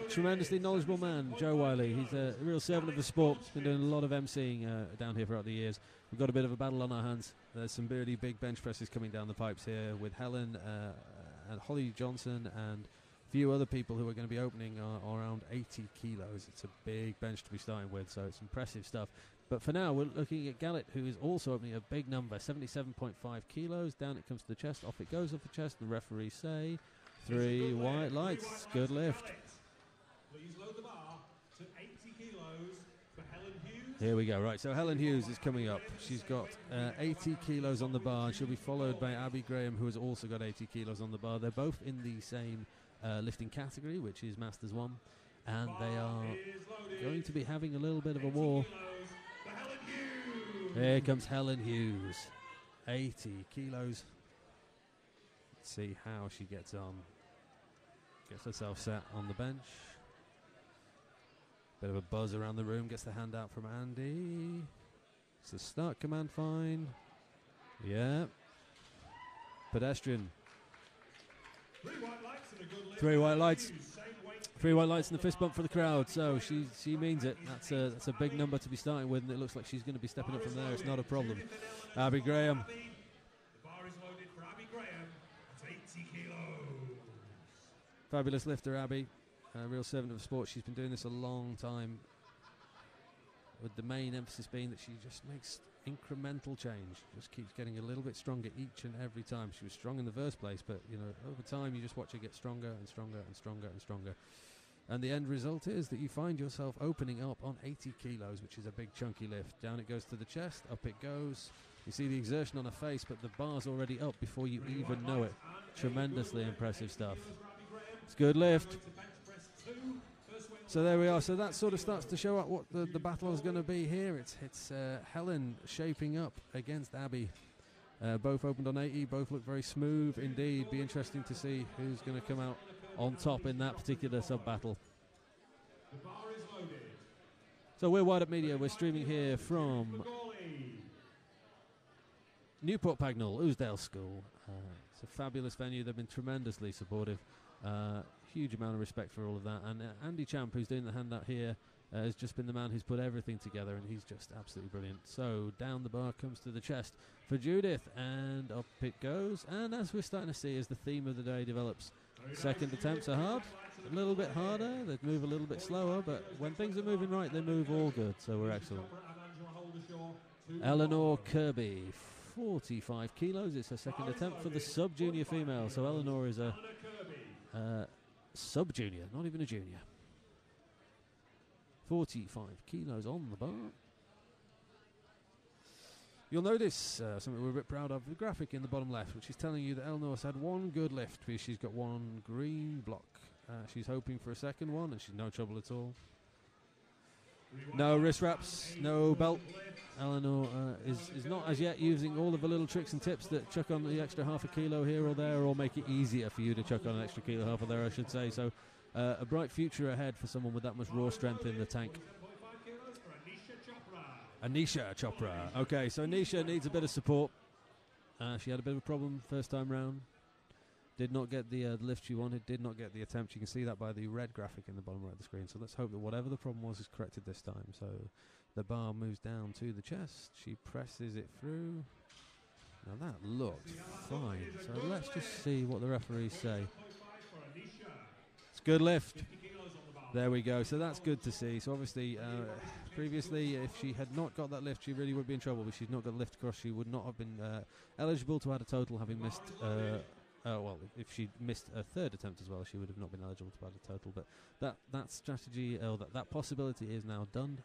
tremendously knowledgeable man, Joe Wiley. He's a real servant of the sport. He's been doing a lot of MCing down here throughout the years. We've got a bit of a battle on our hands. There's some really big bench presses coming down the pipes here with Helen and Holly Johnson and a few other people who are going to be opening around 80 kilos. It's a big bench to be starting with, so it's impressive stuff. But for now, we're looking at Gallant, who is also opening a big number, 77.5 kilos. Down it comes to the chest, off it goes off the chest. The referees say 3 white lights. Good lift. Please load the bar to 80 kilos for Helen Hughes. Here we go. Right, so Helen Hughes is coming up. She's got 80 kilos on the bar, and she'll be followed by Abby Graham, who has also got 80 kilos on the bar. They're both in the same lifting category, which is Masters 1, and they are going to be having a little bit of a war. Here comes Helen Hughes, 80 kilos. Let's see how she gets on. Gets herself set on the bench. Bit of a buzz around the room, gets the hand out from Andy. It's the start command fine. Yeah. Pedestrian. 3 white lights and a good lift. 3 white lights. 3 white lights and the fist bump for the crowd. So she means it. That's a big number to be starting with, and it looks like she's going to be stepping up from there. It's not a problem. Abby Graham. The bar is loaded for Abby Graham. It's 80 kilos. Fabulous lifter, Abby. A real servant of the sport. She's been doing this a long time, with the main emphasis being that she just makes incremental change. Just keeps getting a little bit stronger each and every time. She was strong in the first place, but you know, over time you just watch her get stronger and stronger and stronger and stronger. And the end result is that you find yourself opening up on 80 kilos, which is a big chunky lift. Down it goes to the chest, up it goes. You see the exertion on her face, but the bar's already up before you even know it. Tremendously impressive stuff. It's a good lift. So there we are. So that sort of starts to show up what the battle is going to be here. It's Helen shaping up against Abby. Both opened on 80. Both look very smooth indeed. Be interesting to see who's going to come out on top in that particular sub-battle. So we're Wide Up Media. We're streaming here from Newport Pagnell, Ousdale School. It's a fabulous venue. They've been tremendously supportive. Huge amount of respect for all of that. And Andy Champ, who's doing the handout here, has just been the man who's put everything together, and he's just absolutely brilliant. So down the bar comes to the chest for Judith, and up it goes. And as we're starting to see, as the theme of the day develops, second attempts are hard, a little bit harder, they move a little bit slower, but when things are moving right, they move all good, so we're excellent. Eleanor Kirby, 45 kilos, it's her second attempt for the sub-junior female, so Eleanor is a sub-junior, not even a junior. 45 kilos on the bar. You'll notice something we're a bit proud of, the graphic in the bottom left, which is telling you that Eleanor's had one good lift because she's got one green block. She's hoping for a second one, and she's no trouble at all. No wrist wraps, no belt. Eleanor is not as yet using all of the little tricks and tips that chuck on the extra half a kilo here or there, or make it easier for you to chuck on an extra kilo half or there, I should say. So a bright future ahead for someone with that much raw strength in the tank. Anisha Chopra. Okay, so Anisha needs a bit of support. She had a bit of a problem first time round. Did not get the lift she wanted, did not get the attempt. You can see that by the red graphic in the bottom right of the screen. So let's hope that whatever the problem was is corrected this time. So the bar moves down to the chest. She presses it through. Now that looked fine. So let's just see what the referees say. It's good lift. There we go. So that's good to see. So obviously, previously, if she had not got that lift, she really would be in trouble. If she'd not got the lift across, she would not have been eligible to add a total, having missed... well, if she missed a third attempt as well, she would have not been eligible to add a total. But that strategy, or that possibility is now done.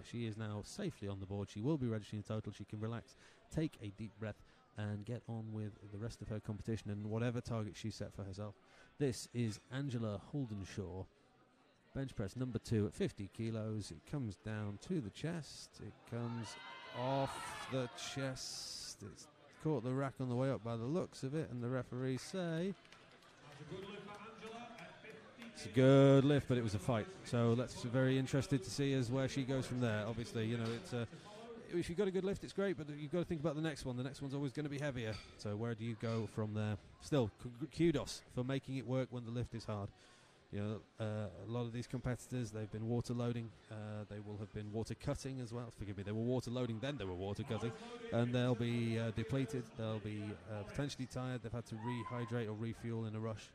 She is now safely on the board. She will be registering a total. She can relax, take a deep breath, and get on with the rest of her competition and whatever target she set for herself. This is Angela Holdenshaw. Bench press number 2 at 50 kilos. It comes down to the chest. It comes off the chest. It's caught the rack on the way up by the looks of it, and the referees say it's a good lift, but it was a fight. So that's very interested to see as where she goes from there. Obviously, you know, it's if you've got a good lift, it's great, but you've got to think about the next one. The next one's always going to be heavier. So where do you go from there? Still, kudos for making it work when the lift is hard. You know, a lot of these competitors, they've been water loading. They will have been water cutting as well. Forgive me, they were water loading, then they were water cutting. And they'll be depleted. They'll be potentially tired. They've had to rehydrate or refuel in a rush.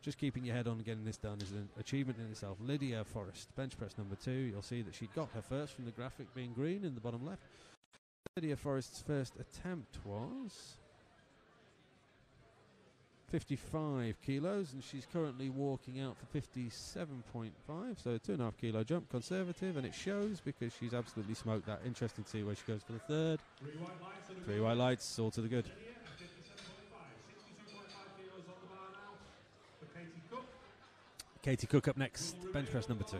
Just keeping your head on and getting this done is an achievement in itself. Lydia Forrest, bench press number 2. You'll see that she got her first from the graphic being green in the bottom left. Lydia Forrest's first attempt was 55 kilos, and she's currently walking out for 57.5, so a 2.5 kilo jump, conservative, and it shows because she's absolutely smoked that. Interesting to see where she goes for the third. 3 white lights, all to the good. Katie Cook up next, bench press number 2.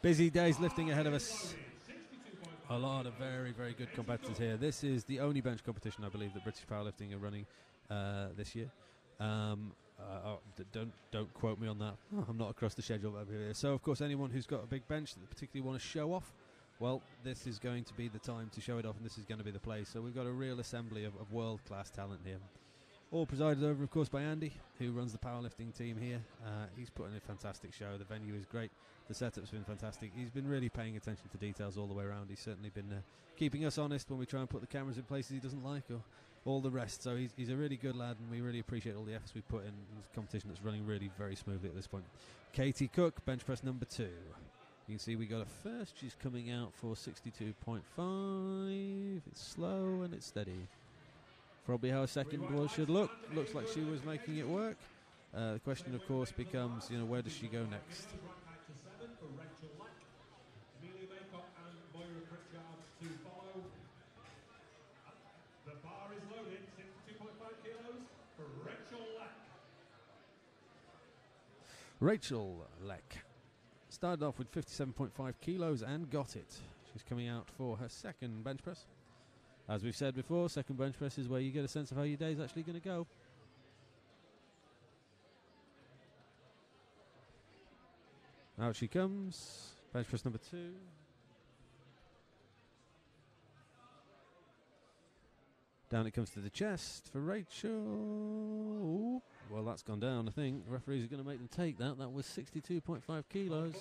Busy days lifting ahead of us. A lot of very, very good competitors here. This is the only bench competition, I believe, that British Powerlifting are running this year. Don't quote me on that. I'm not across the schedule over here. So, of course, anyone who's got a big bench that particularly want to show off, well, this is going to be the time to show it off, and this is going to be the place. So we've got a real assembly of world-class talent here. All presided over, of course, by Andy, who runs the powerlifting team here. He's put in a fantastic show. The venue is great. The setup's been fantastic. He's been really paying attention to details all the way around. He's certainly been keeping us honest when we try and put the cameras in places he doesn't like, or all the rest. So he's a really good lad, and we really appreciate all the efforts we put in this competition that's running really very smoothly at this point. Katie Cook, bench press number 2. You can see we got a first. She's coming out for 62.5. It's slow and it's steady. Probably how a second should look. Looks like she was making it work. The question, of course, becomes, you know, where does she go next? The bar is loaded, 62.5 kilos for Rachel Lack. Rachel Leck started off with 57.5 kilos and got it. She's coming out for her second bench press. As we've said before, second bench press is where you get a sense of how your day's actually going to go. Out she comes. Bench press number 2. Down it comes to the chest for Rachel. Ooh. Well, that's gone down, I think. The referees are going to make them take that. That was 62.5 kilos.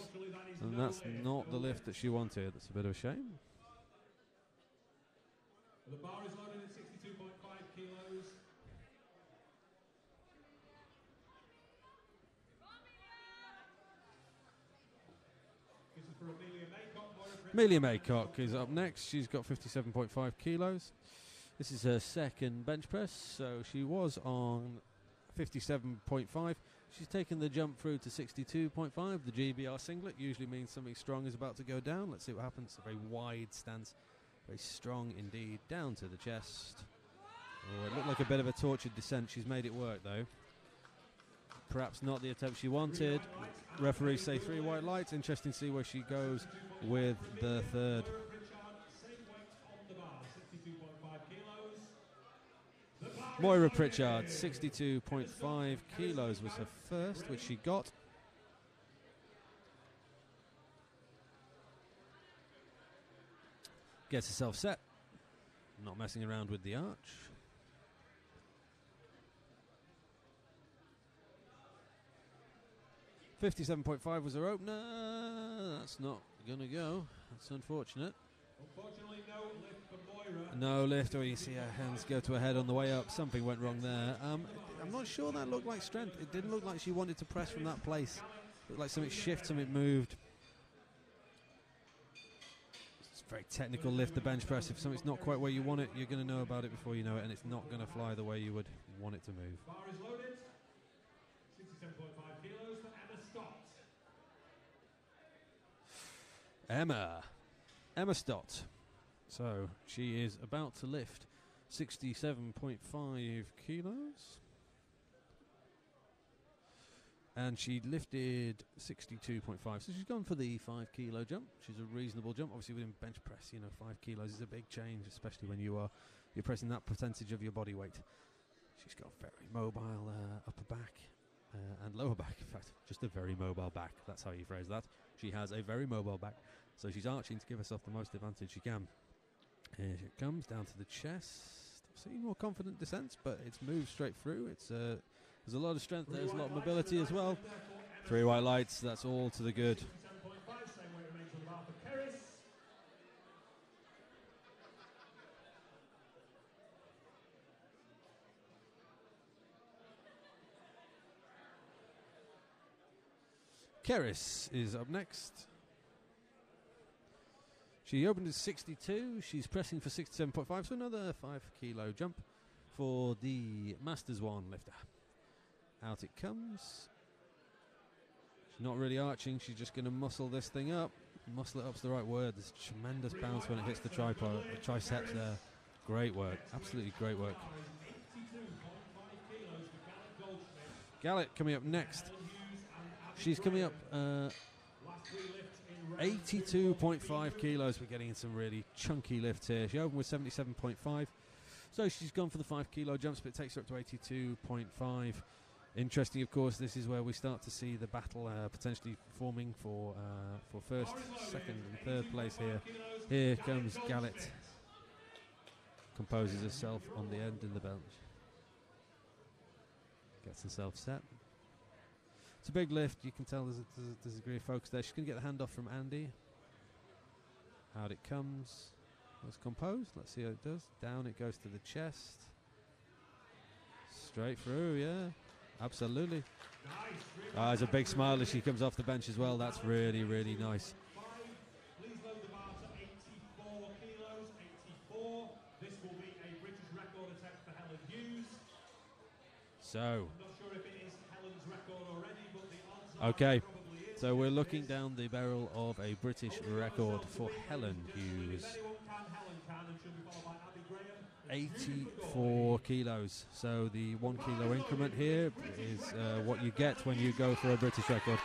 And that's not the lift that she wanted. That's a bit of a shame. The bar is loaded at 62.5 kilos. This is for Amelia Maycock. Amelia Maycock is up next. She's got 57.5 kilos. This is her second bench press, so she was on 57.5. She's taken the jump through to 62.5. The GBR singlet usually means something strong is about to go down. Let's see what happens. A very wide stance, very strong indeed, down to the chest. Oh, it looked like a bit of a tortured descent. She's made it work though. Perhaps not the attempt she wanted. Referees say 3 white lights. Interesting to see where she goes with the third. Moira Pritchard, 62.5 kilos was her first, which she got. Gets herself set, not messing around with the arch. $57.5 was her opener. That's not going to go. That's unfortunate. Unfortunately, no lift for Moira. No lift, or you see her hands go to her head on the way up. Something went wrong there. I'm not sure that looked like strength. It didn't look like she wanted to press from that place. It looked like something shifted, something moved. It's a very technical lift, the bench press. If something's not quite where you want it, you're going to know about it before you know it, and it's not going to fly the way you would want it to move. Bar is loaded. 67.5 kilos for Emma Stott. Emma Stott. So she is about to lift 67.5 kilos. And she lifted 62.5. So she's gone for the 5 kilo jump. She's a reasonable jump. Obviously within bench press, 5 kilos is a big change, especially when you're pressing that percentage of your body weight. She's got very mobile upper back and lower back. In fact, just a very mobile back. That's how you phrase that. She has a very mobile back. So she's arching to give herself the most advantage she can. Here she comes down to the chest. See more confident descents, but it's moved straight through. It's there's a lot of strength there. There's a lot of mobility as well. 3 white lights. That's all to the good. Keris is up next. She opened at 62. She's pressing for 67.5, so another 5 kilo jump for the Masters 1 lifter. Out it comes. She's not really arching. She's just going to muscle this thing up. Muscle it up's the right word. There's tremendous bounce when it hits the tripod, the triceps there. Great work. Absolutely great work. Gallet coming up next. She's coming up 82.5 kilos. We're getting in some really chunky lifts here. She opened with 77.5. So she's gone for the 5 kilo jumps, but it takes her up to 82.5. Interesting, of course, this is where we start to see the battle potentially forming for first, second and third place here. Here comes Gallet. Composes herself on the end in the bench. Gets herself set. It's a big lift. You can tell there's a degree of focus there. She's going to get the handoff from Andy. Out it comes. It's composed. Let's see how it does. Down it goes to the chest. Straight through, yeah. Absolutely. There's a big smile as she comes off the bench as well. That's really, really nice. Please load the bar to 84 kilos. 84. This will be a British record attempt for Helen Hughes. So. I'm not sure if it is Helen's record already, but the odds are Okay. probably is. So we're looking down the barrel of a British record for Helen Hughes. If anyone can, Helen can, and she'll be followed by Abby Graham. 84 kilos. So the 1 kilo increment here is what you get when you go for a British record.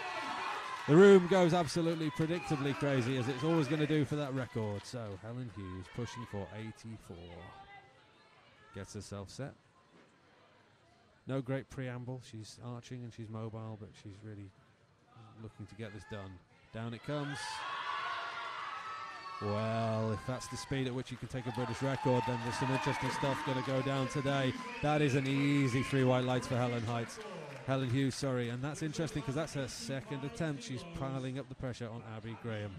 The room goes absolutely predictably crazy, as it's always going to do for that record. So Helen Hughes pushing for 84. Gets herself set. No great preamble. She's arching and she's mobile, but she's really looking to get this done. Down it comes. Well, if that's the speed at which you can take a British record, then there's some interesting stuff going to go down today. That is an easy 3 white lights for Helen Hughes, sorry. And that's interesting because that's her second attempt. She's piling up the pressure on Abby Graham.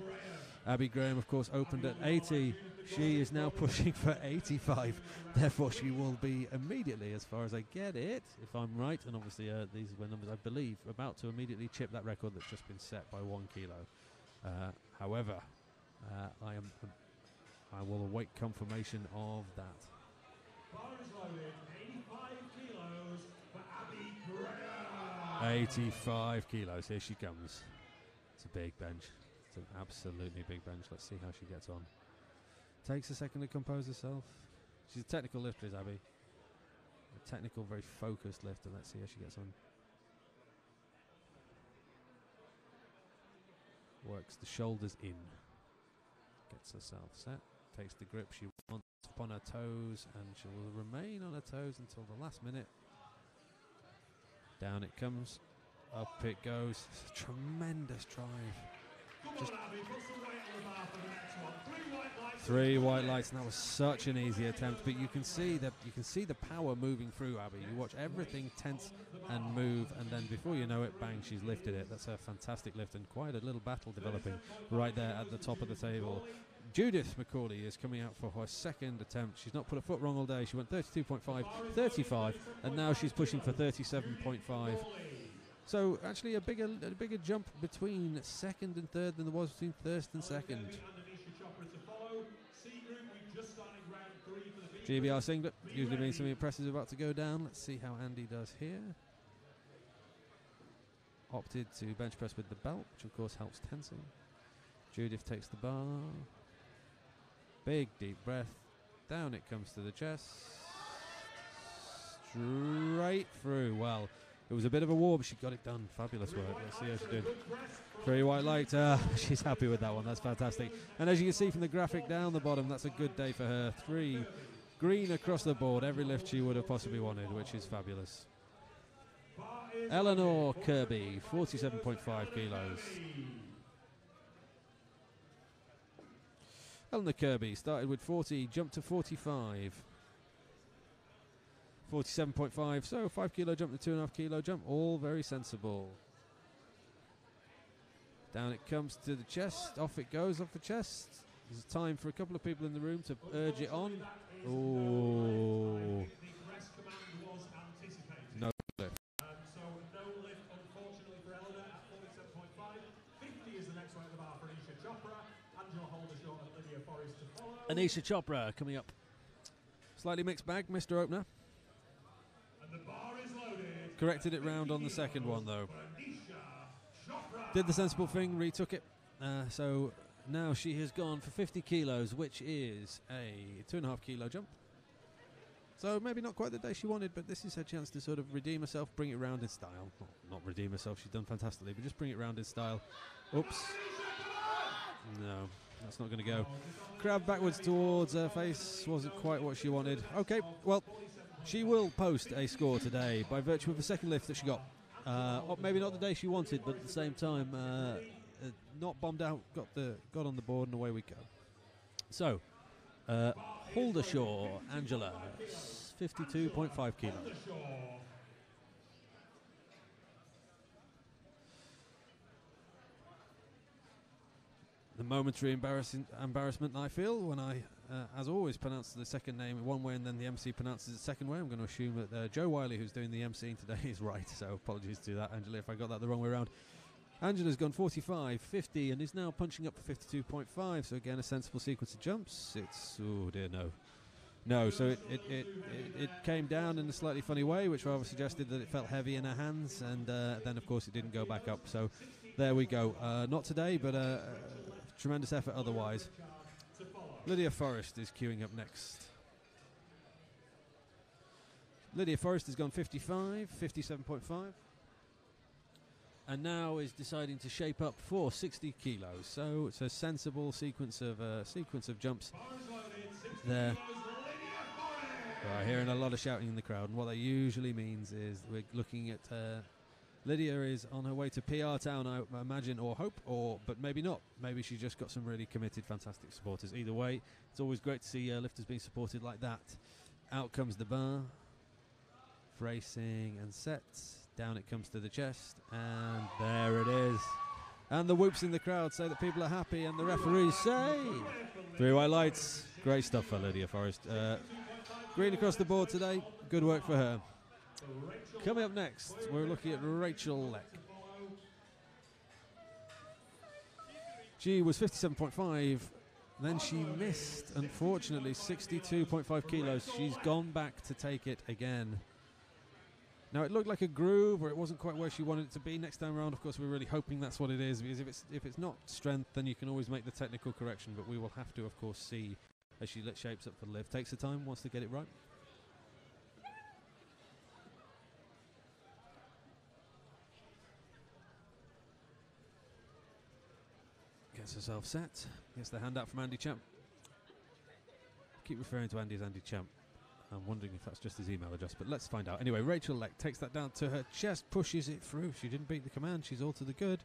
Abby Graham, of course, opened at 80. She is now pushing for 85. Therefore, she will be immediately, as far as I get it, if I'm right, and obviously these were numbers I believe, about to immediately chip that record that's just been set by 1 kilo. However, I will await confirmation of that. Bar is loaded, 85 kilos for Abby Graham. 85 kilos, here she comes. It's a big bench. It's an absolutely big bench. Let's see how she gets on. Takes a second to compose herself. She's a technical lifter, is Abby. A technical, very focused lifter. Let's see how she gets on. Works the shoulders in. Gets herself set. Takes the grip she wants upon her toes, and she will remain on her toes until the last minute. Down it comes. Up it goes. It's a tremendous drive. Just 3 white lights, and that was such an easy attempt. But you can see the power moving through Abby. You watch everything tense and move, and then before you know it, bang, she's lifted it. That's a fantastic lift, and quite a little battle developing right there at the top of the table. Judith McCauley is coming out for her second attempt. She's not put a foot wrong all day. She went 32.5, 35, and now she's pushing for 37.5. So actually a bigger jump between second and third than there was between first and second. GBR singlet usually means something impressive is about to go down. Let's see how Andy does here. Opted to bench press with the belt, which of course helps tensing. Judith takes the bar. Big deep breath. Down it comes to the chest. Straight through. Well, it was a bit of a war, but she got it done. Fabulous work. Let's see how she did. 3 white light. She's happy with that one. That's fantastic. And as you can see from the graphic down the bottom, that's a good day for her. 3 green across the board. Every lift she would have possibly wanted, which is fabulous. Eleanor Kirby, 47.5 kilos. Eleanor Kirby started with 40, jumped to 45. 47.5, so 5 kilo jump to 2.5 kilo jump, all very sensible. Down it comes to the chest, off it goes off the chest. There's time for a couple of people in the room to urge it on. Oh. No lift. So no lift, unfortunately, for Eleanor at 47.5. 50 is the next one at the bar for Anisha Chopra. Angela Holder short and Lydia Forrest to follow. Anisha Chopra coming up. Slightly mixed bag, Mr. Opener. The bar is loaded. Corrected it round on the second one though. Did the sensible thing, retook it. So now she has gone for 50 kilos, which is a 2.5 kilo jump. So maybe not quite the day she wanted, but this is her chance to sort of redeem herself, bring it round in style. Not redeem herself, she's done fantastically, but just bring it round in style. Oops. No, that's not going to go. Crab backwards towards her face, wasn't quite what she wanted. Okay, well, she will post a score today by virtue of the second lift that she got. Maybe not the day she wanted, but at the same time, not bombed out, got on the board, and away we go. So, Haldershaw, Angela, 52.5 kilos. The momentary embarrassment I feel when I, as always, pronounce the second name one way and then the MC pronounces it the second way. I'm going to assume that Joe Wiley, who's doing the MCing today, is right. So apologies to that, Angela, if I got that the wrong way around. Angela's gone 45, 50, and is now punching up for 52.5. So again, a sensible sequence of jumps. It's, oh dear, no. No, so it came down in a slightly funny way, which rather suggested that it felt heavy in her hands, and then of course it didn't go back up. So there we go. Not today, but tremendous effort otherwise. Lydia Forrest is queuing up next. Lydia Forrest has gone 55, 57.5. And now is deciding to shape up for 60 kilos. So it's a sensible sequence of jumps there. We're hearing a lot of shouting in the crowd, and what that usually means is we're looking at Lydia is on her way to PR Town, I imagine, or hope, but maybe not. Maybe she just got some really committed, fantastic supporters. Either way, it's always great to see lifters being supported like that. Out comes the bar, bracing and sets. Down it comes to the chest, and there it is. And the whoops in the crowd say that people are happy, and the referees say 3 white lights. Great stuff for Lydia Forrest. Green across the board today. Good work for her. Coming up next, we're looking at Rachel Leck. She was 57.5. Then she missed, unfortunately, 62.5 kilos. She's gone back to take it again. Now, it looked like a groove, or it wasn't quite where she wanted it to be. Next time around, of course, we're really hoping that's what it is, because if it's not strength, then you can always make the technical correction, but we will have to, of course, see as she shapes up for the lift. Takes her time, wants to get it right. Gets herself set. Gets the hand out from Andy Champ. Keep referring to Andy as Andy Champ. I'm wondering if that's just his email address, but let's find out. Anyway, Rachel Leck takes that down to her chest, pushes it through. She didn't beat the command. She's all to the good.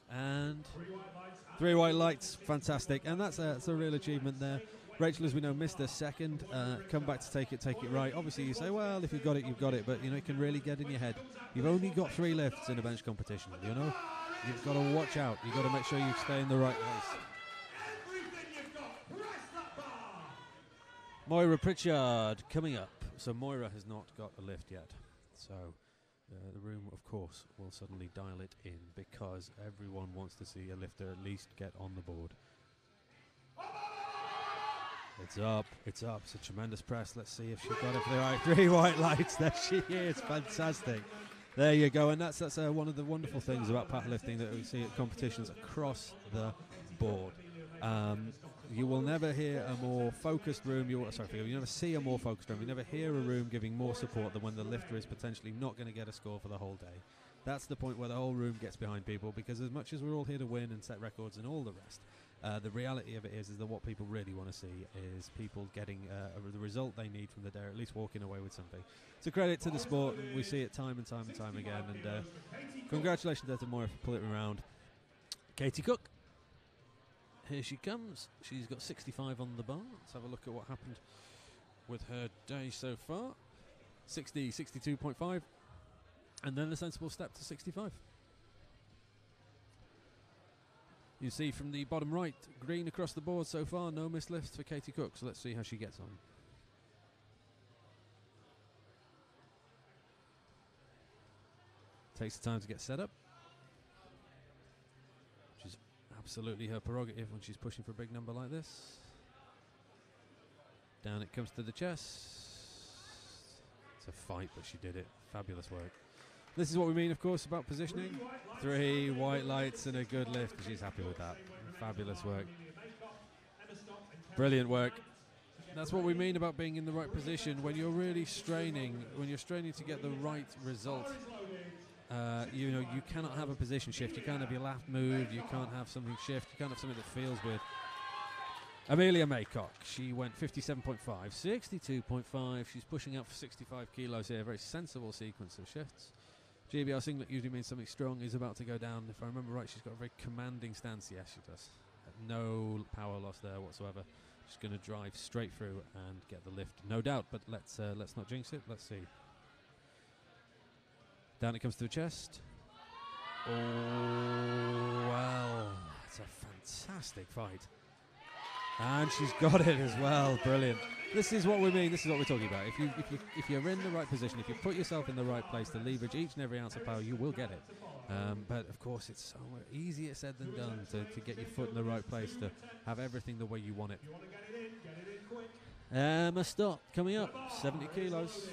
And 3 white lights. Fantastic. And that's a real achievement there. Rachel, as we know, missed her second. Come back to take it right. Obviously, you say, well, if you've got it, you've got it. But, you know, it can really get in your head. You've only got 3 lifts in a bench competition, you know. You've got to watch out. You've got to make sure you stay in the right place. Moira Pritchard coming up. So Moira has not got a lift yet. So the room, of course, will suddenly dial it in because everyone wants to see a lifter at least get on the board. It's up. It's up. It's a tremendous press. Let's see if she got it for the right 3 white lights. There she is. Fantastic. There you go. And that's one of the wonderful things about powerlifting that we see at competitions across the board. You will never hear a more focused room. You never see a more focused room. You never hear a room giving more support than when the lifter is potentially not going to get a score for the whole day. That's the point where the whole room gets behind people, because as much as we're all here to win and set records and all the rest, the reality of it is that what people really want to see is people getting the result they need from the day, or at least walking away with something. It's a credit to the sport, and we see it time and time and time again. And congratulations there to Moira for pulling it around. Katie Cook. Here she comes. She's got 65 on the bar. Let's have a look at what happened with her day so far. 60, 62.5. And then a sensible step to 65. You see from the bottom right, green across the board so far. No missed lifts for Katie Cook. So let's see how she gets on. Takes the time to get set up. Absolutely her prerogative when she's pushing for a big number like this. Down it comes to the chest. It's a fight, but she did it. Fabulous work. This is what we mean, of course, about positioning. 3 white lights and a good lift. She's happy with that. Fabulous work. Brilliant work. That's what we mean about being in the right position. When you're really straining, when you're straining to get the right result, you know, you cannot have a position shift. You can't have your left move. You can't have something shift. You can't have something that feels weird. Amelia Maycock, she went 57.5, 62.5. She's pushing up for 65 kilos here. Very sensible sequence of shifts. GBR singlet usually means something strong is about to go down. If I remember right, she's got a very commanding stance. Yes, she does. No power loss there whatsoever. She's going to drive straight through and get the lift, no doubt. But let's not jinx it. Let's see. Down it comes to the chest. Oh, well, it's a fantastic fight. And she's got it as well. Brilliant. This is what we mean. This is what we're talking about. If you're in the right position, if you put yourself in the right place to leverage each and every ounce of power, you will get it. But of course, it's so easier said than done to get your foot in the right place, to have everything the way you want it. Emma Stott coming up, 70 kilos.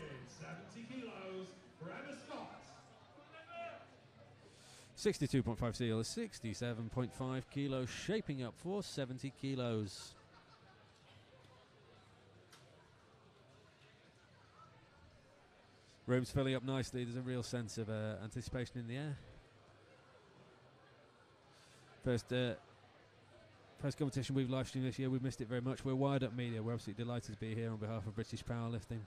62.5 seal, 67.5 kilos, shaping up for 70 kilos. Room's filling up nicely. There's a real sense of anticipation in the air. First competition we've live streamed this year. We've missed it very much. We're Wired Up Media. We're absolutely delighted to be here on behalf of British Powerlifting.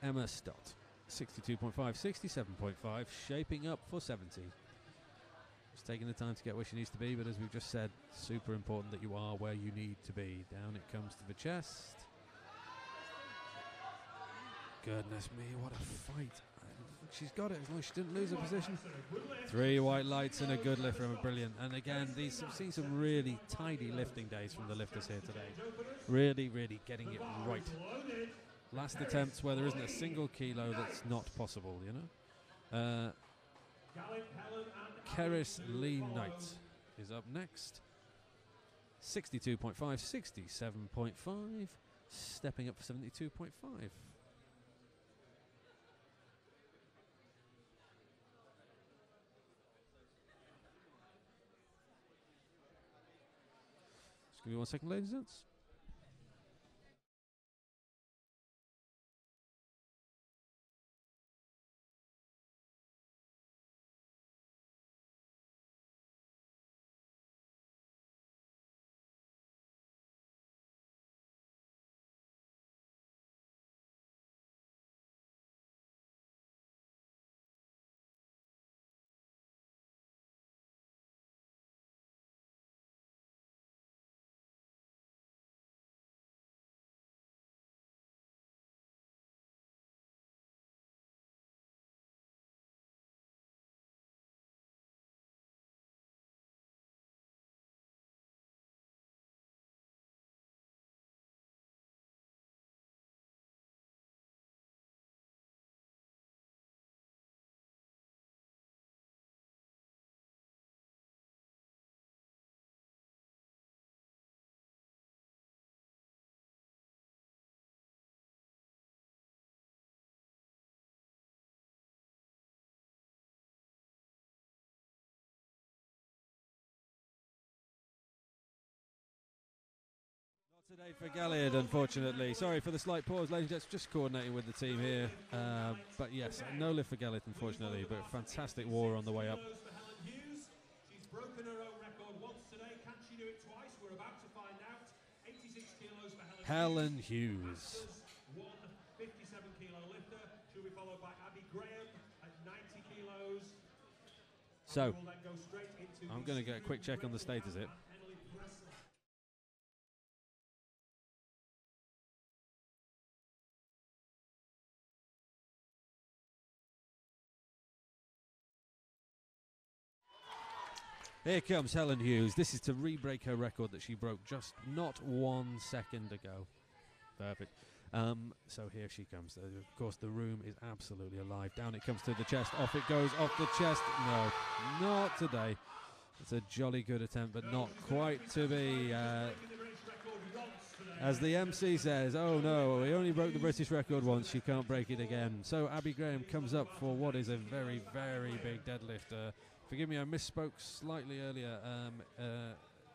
Emma Stott, 62.5, 67.5, shaping up for 70. Just taking the time to get where she needs to be, but as we've just said, super important that you are where you need to be. Down it comes to the chest. Goodness me, what a fight. She's got it as long as she didn't lose her position. 3 white lights and a good lift from a brilliant. And again, we've seen some really tidy lifting days from the lifters here today. Really, really getting it right. Last attempts where there isn't a single kilo that's not possible, you know. Keris Lee Knight is up next. 62.5, 67.5, stepping up for 72.5. Just give me 1 second, ladies and gents. Today for Galliard, unfortunately. Sorry for the slight pause, ladies and gents, just coordinating with the team here. But yes, no lift for Galliard, unfortunately, but fantastic war on the way up. She's broken her own record once today. Can she do it twice? We're about to find out. 86 kilos for Helen Hughes. One 57-kilo lifter. She'll be followed by Abby Graham at 90 kilos. So, I'm going to get a quick check on the status of it. Here comes Helen Hughes. This is to re-break her record that she broke just not 1 second ago. Perfect. So here she comes. Of course, the room is absolutely alive. Down it comes to the chest. Off it goes, off the chest. No, not today. It's a jolly good attempt, but not quite to be. As the MC says, oh no, we only broke the British record once, she can't break it again. So Abby Graham comes up for what is a very, very big deadlift. Forgive me, I misspoke slightly earlier.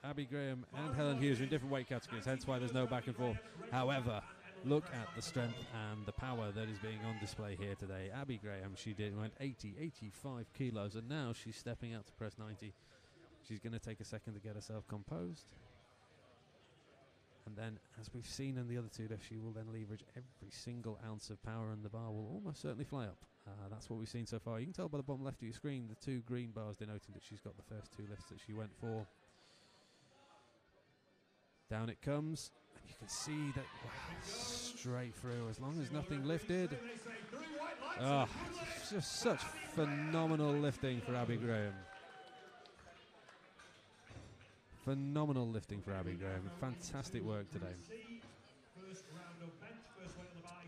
Abby Graham and Helen Hughes are in different weight categories, hence why there's no back and forth. However, look at the strength and the power that is being on display here today. Abby Graham, went 85 kilos, and now she's stepping out to press 90. She's going to take a second to get herself composed. And then, as we've seen in the other two lifts, she will then leverage every single ounce of power, and the bar will almost certainly fly up. That's what we've seen so far. You can tell by the bottom left of your screen, the 2 green bars denoting that she's got the first 2 lifts that she went for. Down it comes, and you can see that straight through, as long as nothing lifted. It's just such phenomenal lifting for Abby Graham. Phenomenal lifting for Abby Graham. Fantastic work today.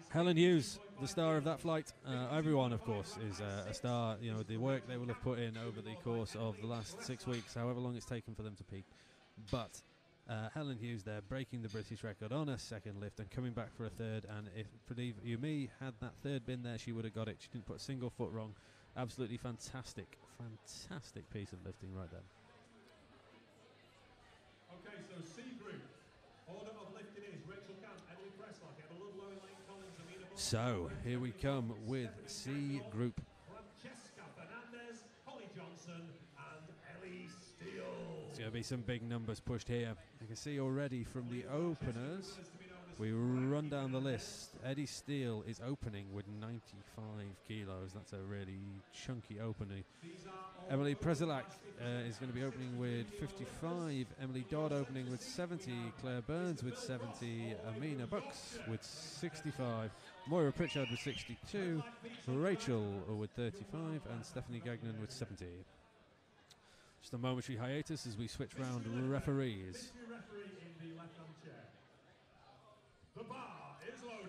Helen Hughes, the star of that flight. Everyone, of course, is a star. You know, the work they will have put in over the course of the last 6 weeks, however long it's taken for them to peak. But Helen Hughes there, breaking the British record on her second lift and coming back for a third. And if, believe you me, had that third been there, she would have got it. She didn't put a single foot wrong. Absolutely fantastic, fantastic piece of lifting right there. Okay, so C group. Order of lifting is Rachel Camp, Emily Preslock, Emma Ludlow, Elaine Collins, Amina So, here we come with C group. Francesca Fernandez, Holly Johnson, and Ellie Steele. There's going to be some big numbers pushed here. You can see already from the openers, we run down the list. Eddie Steele is opening with 95 kilos. That's a really chunky opening. Emily Prezelak is going to be opening with 55. Emily Dodd opening with 70. Claire Burns with 70. Amina Bucks with 65. Moira Pritchard with 62. Rachel with 35. And Stephanie Gagnon with 70. Just a momentary hiatus as we switch round referees.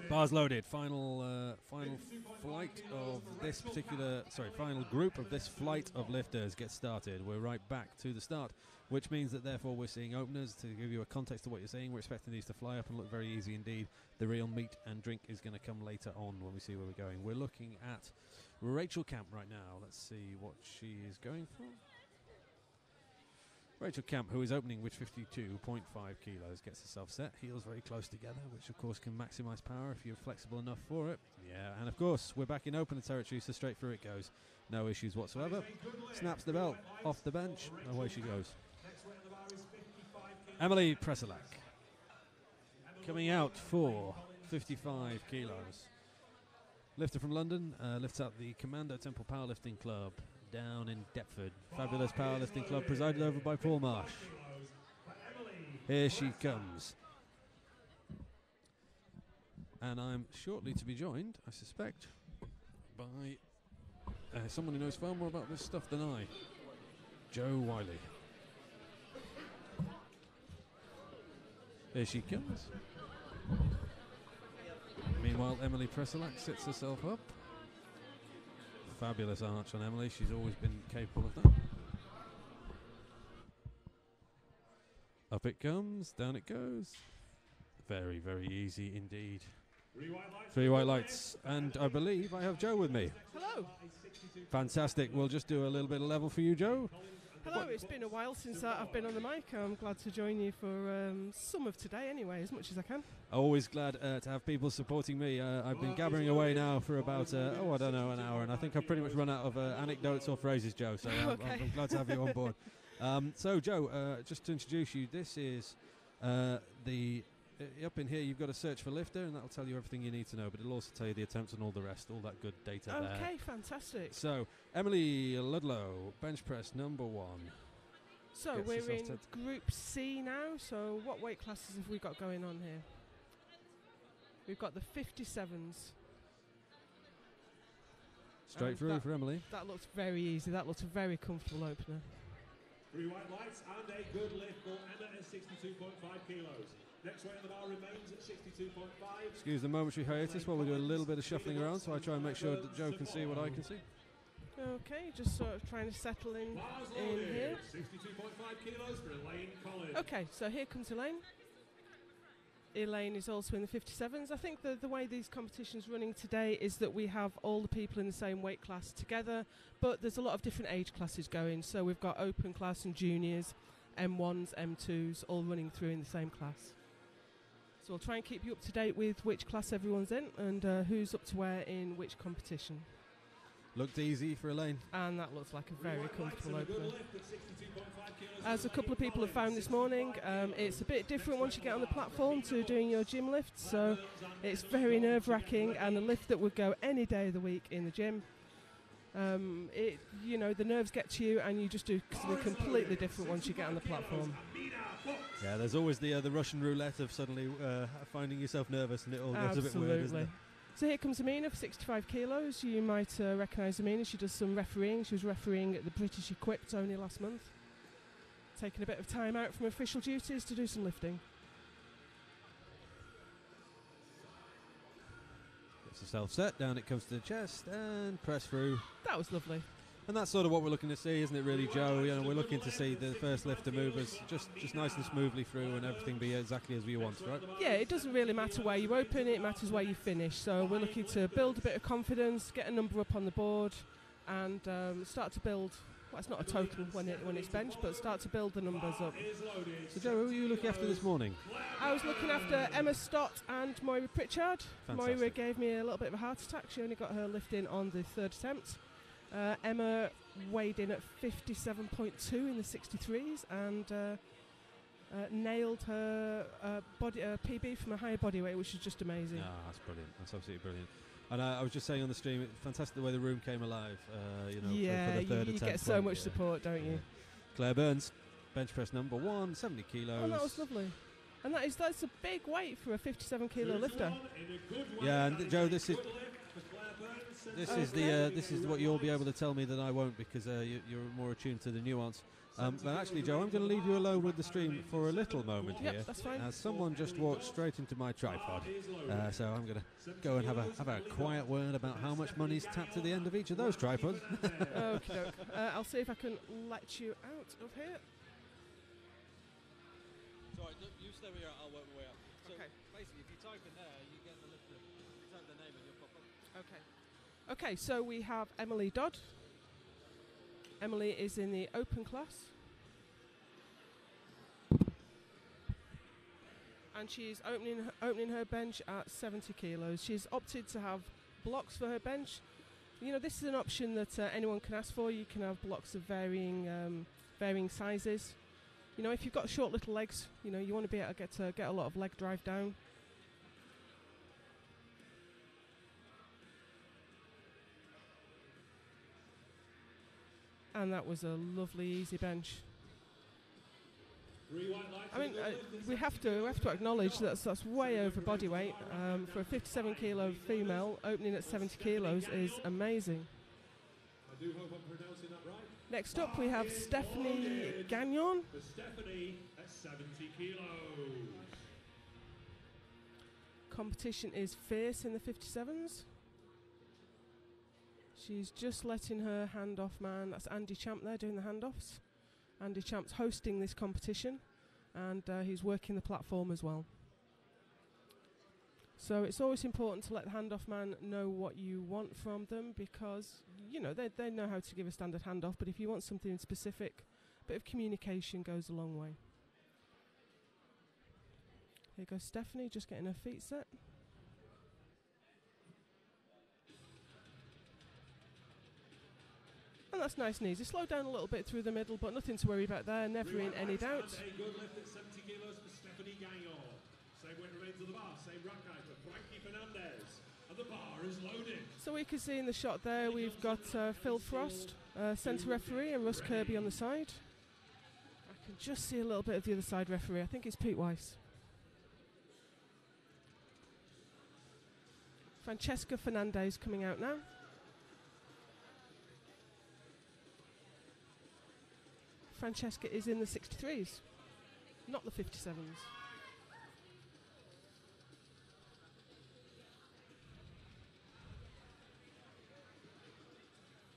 Bar's loaded. Final flight of this particular, final group of this flight of lifters gets started. We're right back to the start, which means that therefore we're seeing openers. To give you a context of what you're seeing, we're expecting these to fly up and look very easy indeed. The real meat and drink is going to come later on when we see where we're going. We're looking at Rachel Camp right now. Let's see what she is going for. Rachel Camp, who is opening with 52.5 kilos, gets herself set. Heels very close together, which of course can maximise power if you're flexible enough for it. Yeah, and of course we're back in opener territory, so straight through it goes. No issues whatsoever. Snaps the belt off the bench, away she goes. Emily Preselak coming out for 55 kilos. Lifter from London, lifts out the Commando Temple Powerlifting Club down in Deptford. Fabulous powerlifting club presided over by Paul Marsh. Here she comes. And I'm shortly to be joined, I suspect, by someone who knows far more about this stuff than I, Joe Wiley. Here she comes. Meanwhile, Emily Preselak sits herself up. Fabulous arch on Emily. She's always been capable of that. Up it comes, down it goes. Very, very easy indeed. 3 white lights, and I believe I have Joe with me. Hello. Fantastic. We'll just do a little bit of level for you, Joe. Hello, it's been a while since I've been on the mic. I'm glad to join you for some of today anyway, as much as I can. Always glad to have people supporting me. I've been gabbering away now for about, I don't know, an hour, and I think I've pretty much run out of anecdotes or phrases, Joe, so Okay. I'm glad to have you on board. So, Joe, just to introduce you, this is up in here you've got to search for lifter, and that'll tell you everything you need to know, but it'll also tell you the attempts and all the rest, all that good data there. Okay, fantastic. So, Emily Ludlow, bench press number 1. So Gets we're yourself in set. Group C now, so what weight classes have we got going on here? We've got the 57s. Straight through for Emily. That looks very easy. That looks a very comfortable opener. 3 white lights and a good lift for Emma at 62.5 kilos. Next weight on the bar remains at 62.5. Excuse the momentary hiatus while we do a little bit of shuffling around, so I try and make sure that Joe can see what I can see. Okay, just sort of trying to settle in here. 62.5 kilos for Elaine Collins. Okay, so here comes Elaine. Elaine is also in the 57s. I think the way these competitions running today is that we have all the people in the same weight class together, but there's a lot of different age classes going. So we've got open class and juniors, M1s, M2s, all running through in the same class. So we'll try and keep you up to date with which class everyone's in and who's up to where in which competition. Looked easy for Elaine. And that looks like a very comfortable opener. As a couple of people have found this morning, it's a bit different once you get on the platform to doing your gym lifts, so it's very nerve-wracking, and a lift that would go any day of the week in the gym. The nerves get to you, and you just do something completely different once you get on the platform. Yeah, there's always the Russian roulette of suddenly finding yourself nervous, and it all gets a bit weird, doesn't it? So here comes Amina for 65 kilos. You might recognise Amina. She does some refereeing. She was refereeing at the British Equipped only last month. Taking a bit of time out from official duties to do some lifting. Gets herself set, down it comes to the chest, and press through. That was lovely. And that's sort of what we're looking to see, isn't it, really, Joe? You know, we're looking to see the first lifter move us just nice and smoothly through, and everything be exactly as we want, right? Yeah, it doesn't really matter where you open, it matters where you finish. So we're looking to build a bit of confidence, get a number up on the board, and start to build well, it's not a total when it's bench, but start to build the numbers up. So Joe, who were you looking after this morning? I was looking after Emma Stott and Moira Pritchard. Fantastic. Moira gave me a little bit of a heart attack. She only got her lift in on the third attempt. Emma weighed in at 57.2 in the 63s and nailed her PB from a higher body weight, which is just amazing. Ah, that's brilliant. That's absolutely brilliant. And I was just saying on the stream, fantastic the way the room came alive. For the third attempt. You get so much support, don't you? Claire Burns, bench press number 1, 70 kilos. Oh, that was lovely. And that's a big weight for a 57 kilo lifter. Yeah, and Joe, this is what you'll be able to tell me that I won't, because you're more attuned to the nuance. But actually, Joe, I'm going to leave you alone with the stream for a little moment here. That's fine. As someone just walked straight into my tripod, so I'm going to go and have a quiet word about how much money's tapped to the end of each of those tripods. Okey-doke. I'll see if I can let you out of here. Sorry, you stay where you are. I'll work my way up. So okay. Basically, if you type in there, you get the lifter. You type the name and you'll pop up. Okay. Okay, so we have Emily Dodd. Emily is in the open class. And she's opening her bench at 70 kilos. She's opted to have blocks for her bench. You know, this is an option that anyone can ask for. You can have blocks of varying sizes. You know, if you've got short little legs, you know, you want to be able to get a lot of leg drive down. And that was a lovely, easy bench. I mean, we have to acknowledge that's way over body weight. For a 57 kilo female, opening at 70 kilos is amazing. I do hope I'm pronouncing that right. Next up, we have Stephanie Gagnon. For Stephanie at 70 kilos. Competition is fierce in the 57s. She's just letting her handoff man. That's Andy Champ there doing the handoffs. Andy Champ's hosting this competition, and he's working the platform as well. So it's always important to let the handoff man know what you want from them, because, you know, they know how to give a standard handoff, but if you want something specific, a bit of communication goes a long way. Here goes Stephanie, just getting her feet set. And that's nice and easy. Slow down a little bit through the middle, but nothing to worry about there. Never in any doubt. A good lift at 70 kilos for Stephanie Gagnon. Same weight remains on the bar. Same rack height for Frankie Fernandez. And the bar is loaded. So we can see in the shot there, we've got Phil Frost, centre referee, and Russ Kirby on the side. I can just see a little bit of the other side referee. I think it's Pete Weiss. Francesca Fernandez coming out now. Francesca is in the 63s, not the 57s.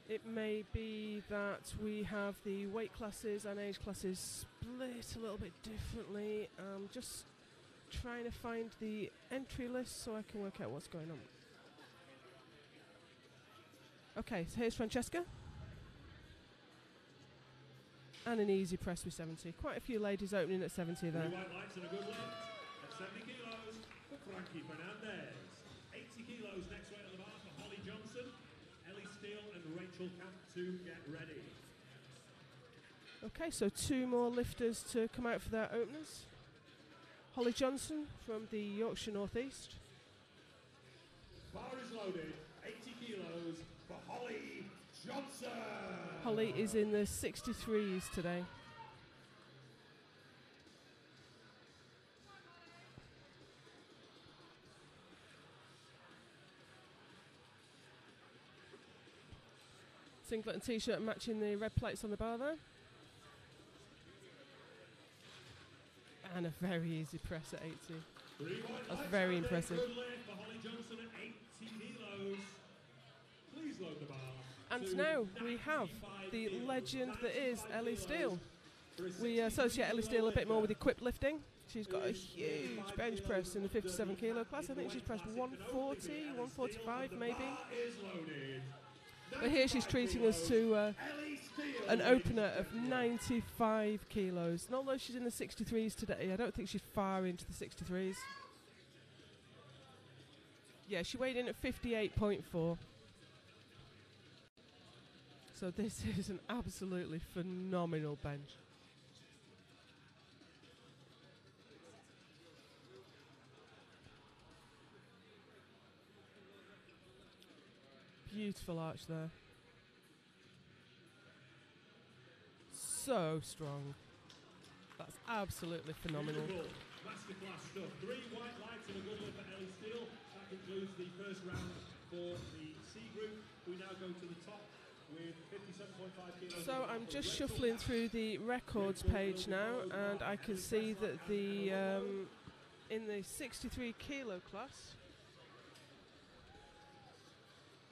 It may be that we have the weight classes and age classes split a little bit differently. Just trying to find the entry list so I can work out what's going on. Okay, so here's Francesca. And an easy press with 70. Quite a few ladies opening at 70 there. White lights and a good lift at 70 kilos for Frankie Fernandez. 80 kilos next weight on the bar for Holly Johnson, Ellie Steele and Rachel Camp to get ready. Okay, so two more lifters to come out for their openers. Holly Johnson from the Yorkshire North East. Bar is loaded, 80 kilos for Holly Johnson. Holly is in the 63s today. Singlet and t-shirt matching the red plates on the bar there. And a very easy press at 80. That's very impressive. Good lift for Holly Johnson at 80 kilos. Please load the bar. And now we have the legend that is Ellie Steele. We associate Ellie Steele a bit more with equipped lifting. She's got a huge bench press in the 57 kilo class. I think she's pressed 140, 145 maybe. But here she's treating us to an opener of 95 kilos. And although she's in the 63s today, I don't think she's far into the 63s. Yeah, she weighed in at 58.4. So this is an absolutely phenomenal bench. Beautiful arch there. So strong. That's absolutely phenomenal. Masterclass stuff. 3 white lights and a good one for Ellie Steele. That concludes the first round for the C group. We now go to the top with 57.5 kilos. So I'm just shuffling through the records page now, and I can see that the in the 63 kilo class,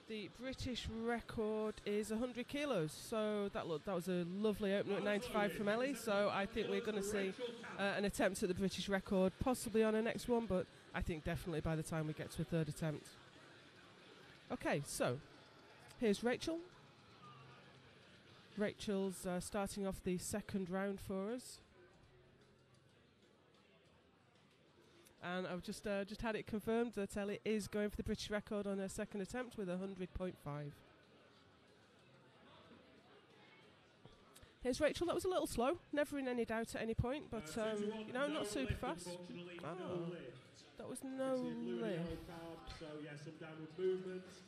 the British record is 100 kilos. So that was a lovely opener at 95 from Ellie. So I think we're going to see an attempt at the British record, possibly on her next one, but I think definitely by the time we get to a third attempt. Okay, so here's Rachel. Rachel's starting off the second round for us. And I've just had it confirmed that Ellie is going for the British record on her second attempt with 100.5. Here's Rachel. That was a little slow. Never in any doubt at any point, but you know, not super fast. Oh, that was no lift.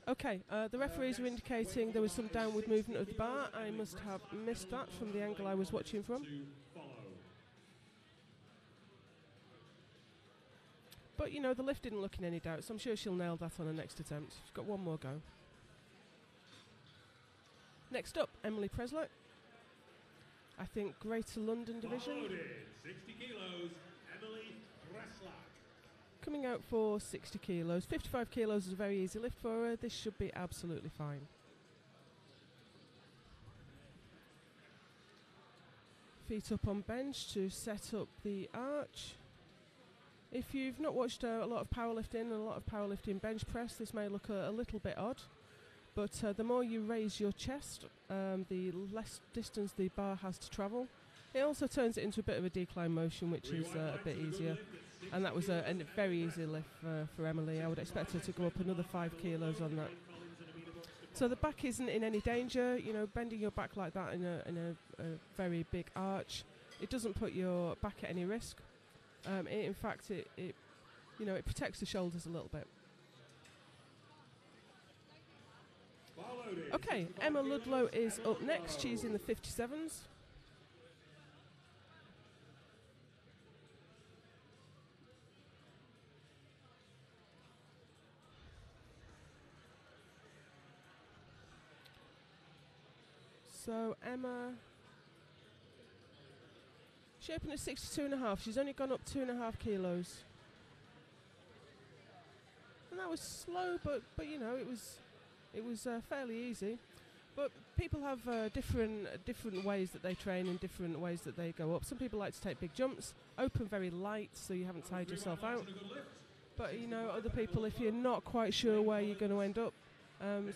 Okay, the referees are indicating there was some downward movement of the bar. I must have missed that from the angle I was watching from. But, you know, the lift didn't look in any doubt, so I'm sure she'll nail that on her next attempt. She's got one more go. Next up, Emily Presley. I think Greater London Division. 60 kilos, Emily Presley. Coming out for 60 kilos. 55 kilos is a very easy lift for her. This should be absolutely fine. Feet up on bench to set up the arch. If you've not watched a lot of powerlifting and a lot of powerlifting bench press, this may look a little bit odd, but the more you raise your chest, the less distance the bar has to travel. It also turns it into a bit of a decline motion, which is a bit easier, and that was a very easy lift for Emily. I would expect her to go up another 5 kilos on that. So the back isn't in any danger. You know, bending your back like that in a very big arch, it doesn't put your back at any risk. In fact, it you know, it protects the shoulders a little bit. Okay, Emma Ludlow is up next. She's in the 57s. So Emma, she opened at 62.5. She's only gone up 2.5 kilos. And that was slow, but you know, it was fairly easy. But people have different ways that they train and different ways that they go up. Some people like to take big jumps, open very light, so you haven't tired yourself out. But you know, other people, if you're not quite sure where you're going to end up,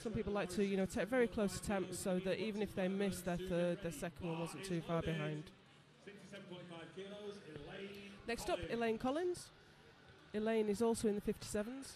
some people like to, you know, take very close attempts so that even if they miss their third, their second one wasn't too far behind. Next up, Elaine Collins. Elaine is also in the 57s.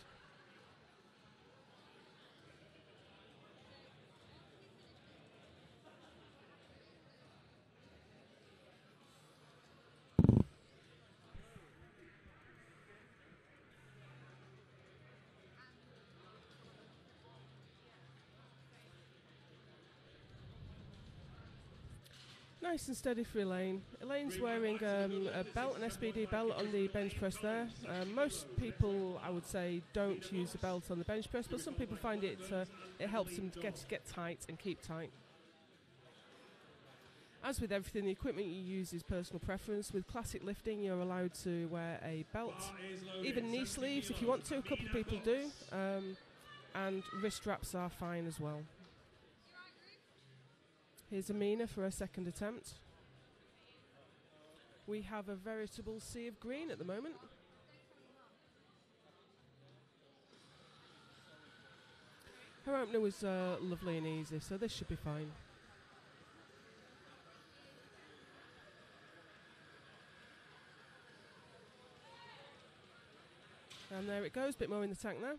Nice and steady for Elaine. Elaine's wearing a belt, an SBD belt on the bench press there. Most people, I would say, don't use a belt on the bench press, but some people find it helps them to get tight and keep tight. As with everything, the equipment you use is personal preference. With classic lifting, you're allowed to wear a belt, even knee sleeves if you want to. A couple of people do, and wrist straps are fine as well. Here's Amina for her second attempt. We have a veritable sea of green at the moment. Her opener was lovely and easy, so this should be fine. And there it goes, bit more in the tank now.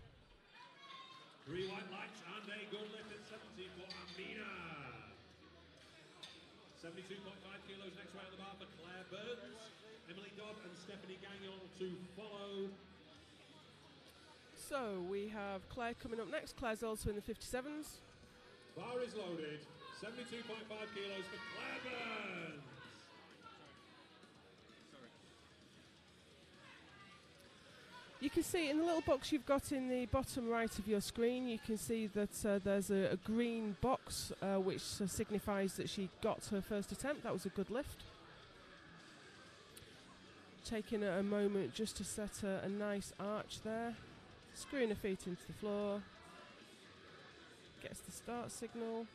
3 white lights and a good lift at 70 for Amina. 72.5 kilos next weight on the bar for Claire Burns. Emily Dodd and Stephanie Gagnon to follow. So we have Claire coming up next. Claire's also in the 57s. Bar is loaded. 72.5 kilos for Claire Burns. You can see in the little box you've got in the bottom right of your screen, you can see that there's a green box which signifies that she got her first attempt. That was a good lift. Taking a moment just to set a nice arch there. Screwing her feet into the floor. Gets the start signal.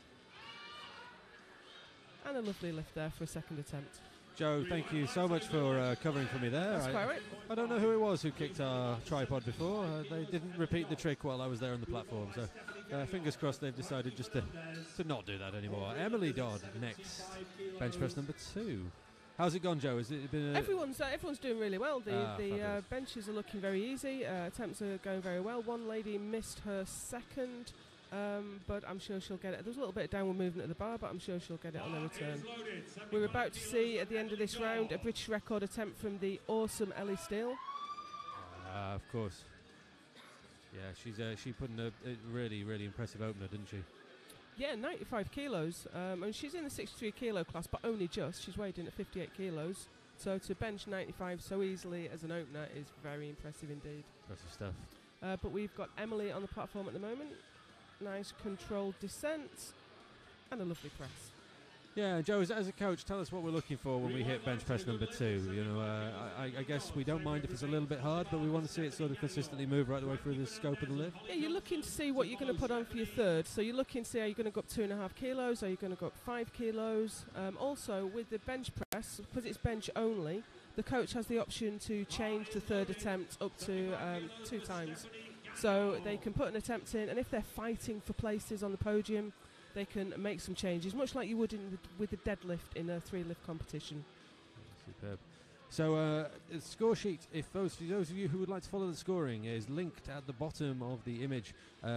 And a lovely lift there for a second attempt. Joe, thank you so much for covering for me there. That's quite right. I don't know who it was who kicked our tripod before. They didn't repeat the trick while I was there on the platform, so fingers crossed they've decided just to not do that anymore. Emily Dodd next, bench press number 2. How's it gone, Joe? Has it been everyone's doing really well. The fabulous. benches are looking very easy. Attempts are going very well. One lady missed her second, but I'm sure she'll get it. There's a little bit of downward movement at the bar, but I'm sure she'll get it on her return. We're about to see at the end of this round a British record attempt from the awesome Ellie Steele. Of course. Yeah, she put in a really, really impressive opener, didn't she? Yeah, 95 kilos. And she's in the 63 kilo class, but only just. She's weighed in at 58 kilos. So to bench 95 so easily as an opener is very impressive indeed. Impressive stuff. But we've got Emily on the platform at the moment. Nice controlled descent and a lovely press. Yeah, Joe, as a coach, tell us what we're looking for when we hit bench press number 2. You know, I guess we don't mind if it's a little bit hard, but we want to see it sort of consistently move right the way through the scope of the lift. Yeah, you're looking to see what you're going to put on for your third. So you're looking to see, are you going to go up 2.5 kilos? Are you going to go up 5 kilos? Also, with the bench press, because it's bench only, the coach has the option to change the third attempt up to 2 times. So they can put an attempt in, and if they're fighting for places on the podium, they can make some changes, much like you would with the deadlift in a 3-lift competition. Superb. So the score sheet, for those of you who would like to follow the scoring, is linked at the bottom of the image.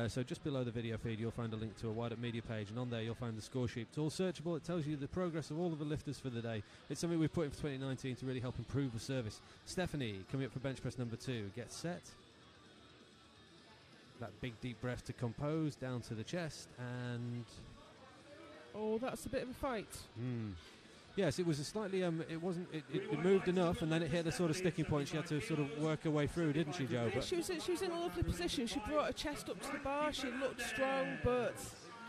So just below the video feed, you'll find a link to a Wide Up Media page, and on there you'll find the score sheet. It's all searchable. It tells you the progress of all of the lifters for the day. It's something we've put in for 2019 to really help improve the service. Stephanie, coming up for bench press number 2, gets set. That big deep breath to compose, down to the chest, and... Oh, that's a bit of a fight. Yes, it was a slightly, it moved enough, and then it hit a sort of sticking point. She had to sort of work her way through, didn't she, Joe? Yeah, but she was in a lovely position. She brought her chest up to the bar. She looked strong, but...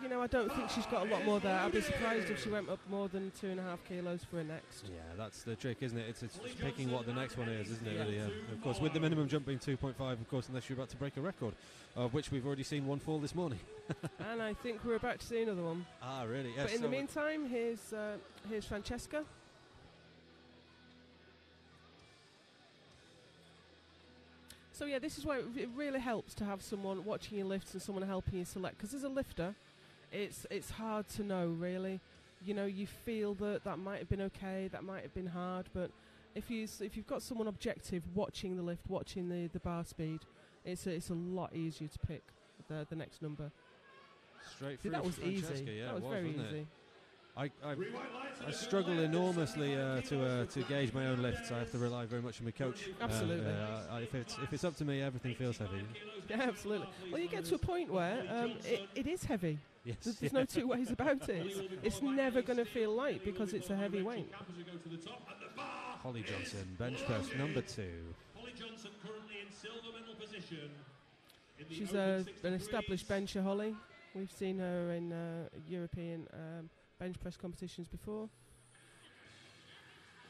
You know, I don't think she's got a lot more there. I'd be surprised if she went up more than 2.5 kilos for her next. Yeah, that's the trick, isn't it? It's picking what the next one is, isn't it? Really? Of course, with the minimum jump being 2.5, of course, unless you're about to break a record, of which we've already seen one fall this morning. And I think we're about to see another one. Ah, really? Yes. But in the meantime, here's Francesca. So yeah, this is why it really helps to have someone watching your lifts and someone helping you select. Because as a lifter, it's hard to know really. You know, you feel that might have been okay, that might have been hard, but if you've got someone objective watching the lift, watching the bar speed, it's a lot easier to pick the next number. Straight through. That was Francesca, easy. Yeah, that was very easy. I struggle enormously to gauge my own lifts. I have to rely very much on my coach. Absolutely. If it's up to me, everything feels heavy. Yeah, absolutely. Well, you get to a point where it is heavy. Yes. There's no two ways about it. It's never going to feel light because it's a heavy weight. Holly Johnson, bench press number 2. Holly Johnson currently in silver medal position. She's an established bencher, Holly. We've seen her in European bench press competitions before.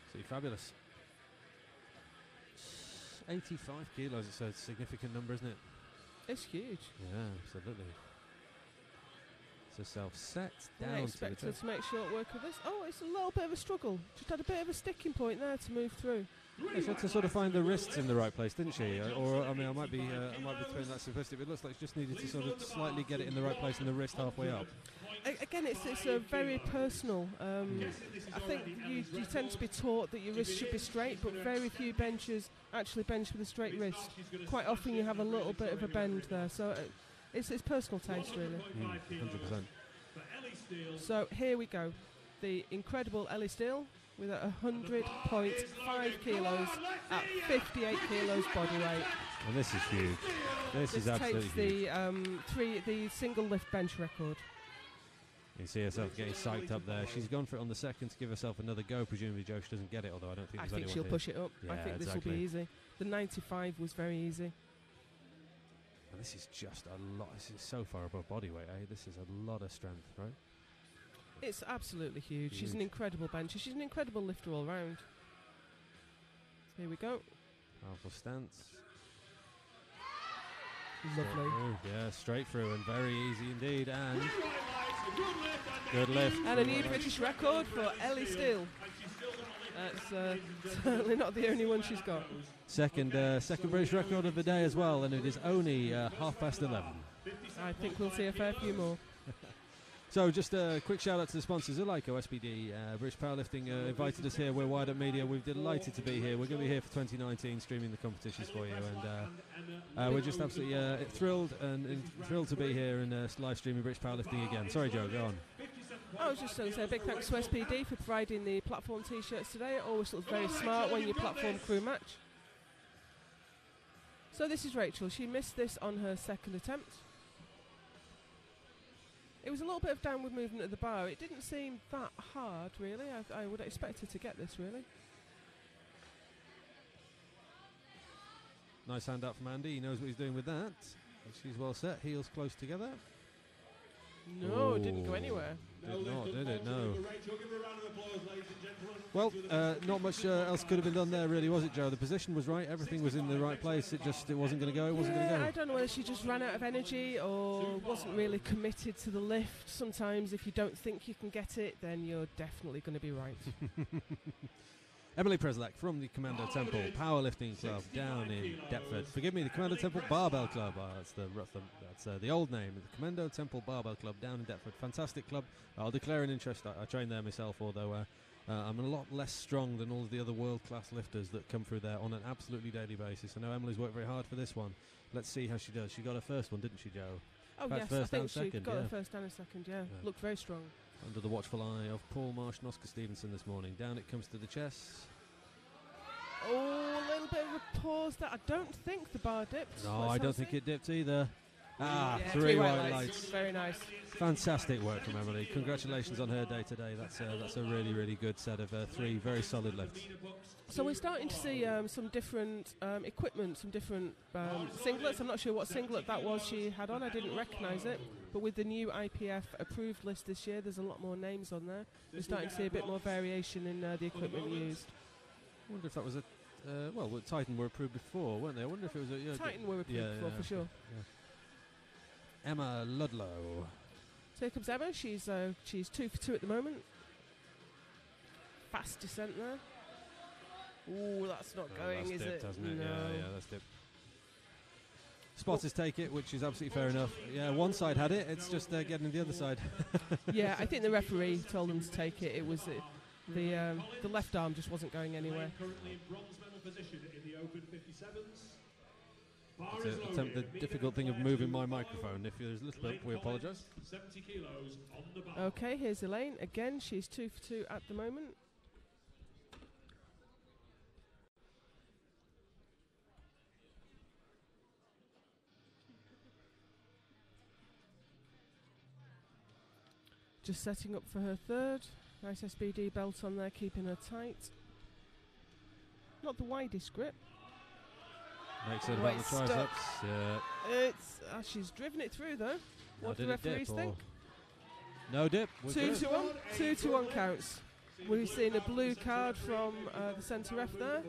Absolutely fabulous. 85 kilos, it's a significant number, isn't it? It's huge. Yeah, absolutely. So self-set down I to expect the her to make short work of this. Oh, it's a little bit of a struggle. Just had a bit of a sticking point there to move through. She had to sort of find the wrists in the right place, didn't she? Or I mean, I might be throwing that simplistic, but it looks like she just needed to sort of slightly get it in the right place and the wrist halfway up. Again, it's a very personal. I think you tend to be taught that your wrist should be straight, but very few benchers actually bench with a straight wrist. Quite often you have a little bit of a bend there, so it's personal taste really. 100%. So here we go, the incredible Ellie Steele with 100.5 kilos at 58 kilos body weight. And this is huge. This is absolutely huge. The single lift bench record. You see herself getting psyched up there. She's gone for it on the second to give herself another go. Presumably Joe doesn't get it, although I don't think there's she'll push it up. Yeah, I think this will be easy. The 95 was very easy. And this is just a lot. This is so far above body weight, eh? This is a lot of strength, right? It's absolutely huge. She's an incredible bencher. She's an incredible lifter all round. Here we go. Powerful stance. Lovely. Straight through and very easy indeed. And good lift. And a new British record for Ellie Steele. That's certainly not the only one she's got. Second British record of the day as well, and it is only 11:30. I think we'll see a fair few more. So just a quick shout out to the sponsors, Alico, SPD, British Powerlifting invited us here. We're Wide Up Media. We're delighted to be here. We're going to be here for 2019 streaming the competitions for you, and we're just absolutely thrilled to be here and live streaming British Powerlifting again. Sorry Joe, go on. I was just going to say a big thanks to SPD for providing the platform t-shirts today. It always looks very smart when you platform crew match. So this is Rachel. She missed this on her second attempt. It was a little bit of downward movement at the bar. It didn't seem that hard, really. I would expect her to get this, really. Nice hand up from Andy. He knows what he's doing with that. She's well set. Heels close together. No, it didn't go anywhere. Did not, did it? No. Well, not much else could have been done there, really, was it, Joe? The position was right. Everything was in the right place. It wasn't going to go. It wasn't going to go. I don't know whether she just ran out of energy or wasn't really committed to the lift. Sometimes if you don't think you can get it, then you're definitely going to be right. Emily Preslak from the Commando Temple Powerlifting Club down in Deptford. Forgive me, the Commando Temple Barbell Club. That's the old name. The Commando Temple Barbell Club down in Deptford. Fantastic club. I'll declare an interest. I train there myself, although I'm a lot less strong than all of the other world-class lifters that come through there on an absolutely daily basis. I know Emily's worked very hard for this one. Let's see how she does. She got her first one, didn't she, Joe? Oh, yes, I think she got her first and a second, yeah. Looked very strong. Under the watchful eye of Paul Marsh and Oscar Stevenson this morning. Down it comes to the chest. Oh, a little bit of a pause there. I don't think the bar dipped. No, I don't think it dipped either. Yeah, three white lights. Very nice. Fantastic work from Emily. Congratulations on her day today. That's a really, really good set of three very solid lifts. So we're starting to see some different equipment, some different singlets. I'm not sure what singlet that was she had on. I didn't recognise it. But with the new IPF approved list this year, there's a lot more names on there. We're starting to see a bit more variation in the equipment used. I wonder if that was a... Titan were approved before, weren't they? I wonder if it was a... Titan were approved before, for sure. Yeah. Emma Ludlow. So here comes Emma. She's 2 for 2 at the moment. Fast descent there. Ooh, that's not going, is dipped, it? Hasn't it? No. Yeah, that's dipped. Spotters take it, which is absolutely fair enough. Yeah, one side had it. It's just getting the other side. Yeah, I think the referee told them to take it. It was the left arm just wasn't going anywhere. Currently in bronze medal position in the Open 57s. To attempt the difficult thing of moving my microphone. If there's a little bit, we apologise. 70 kilos on the bar. Okay, here's Elaine. Again, she's 2 for 2 at the moment. Just setting up for her third. Nice SBD belt on there, keeping her tight. Not the widest grip. Makes it about the triceps. Yeah. She's driven it through though. What do the referees think? No dip. 2 to 1. 2 to 1 counts. We've seen a blue card from the centre ref there,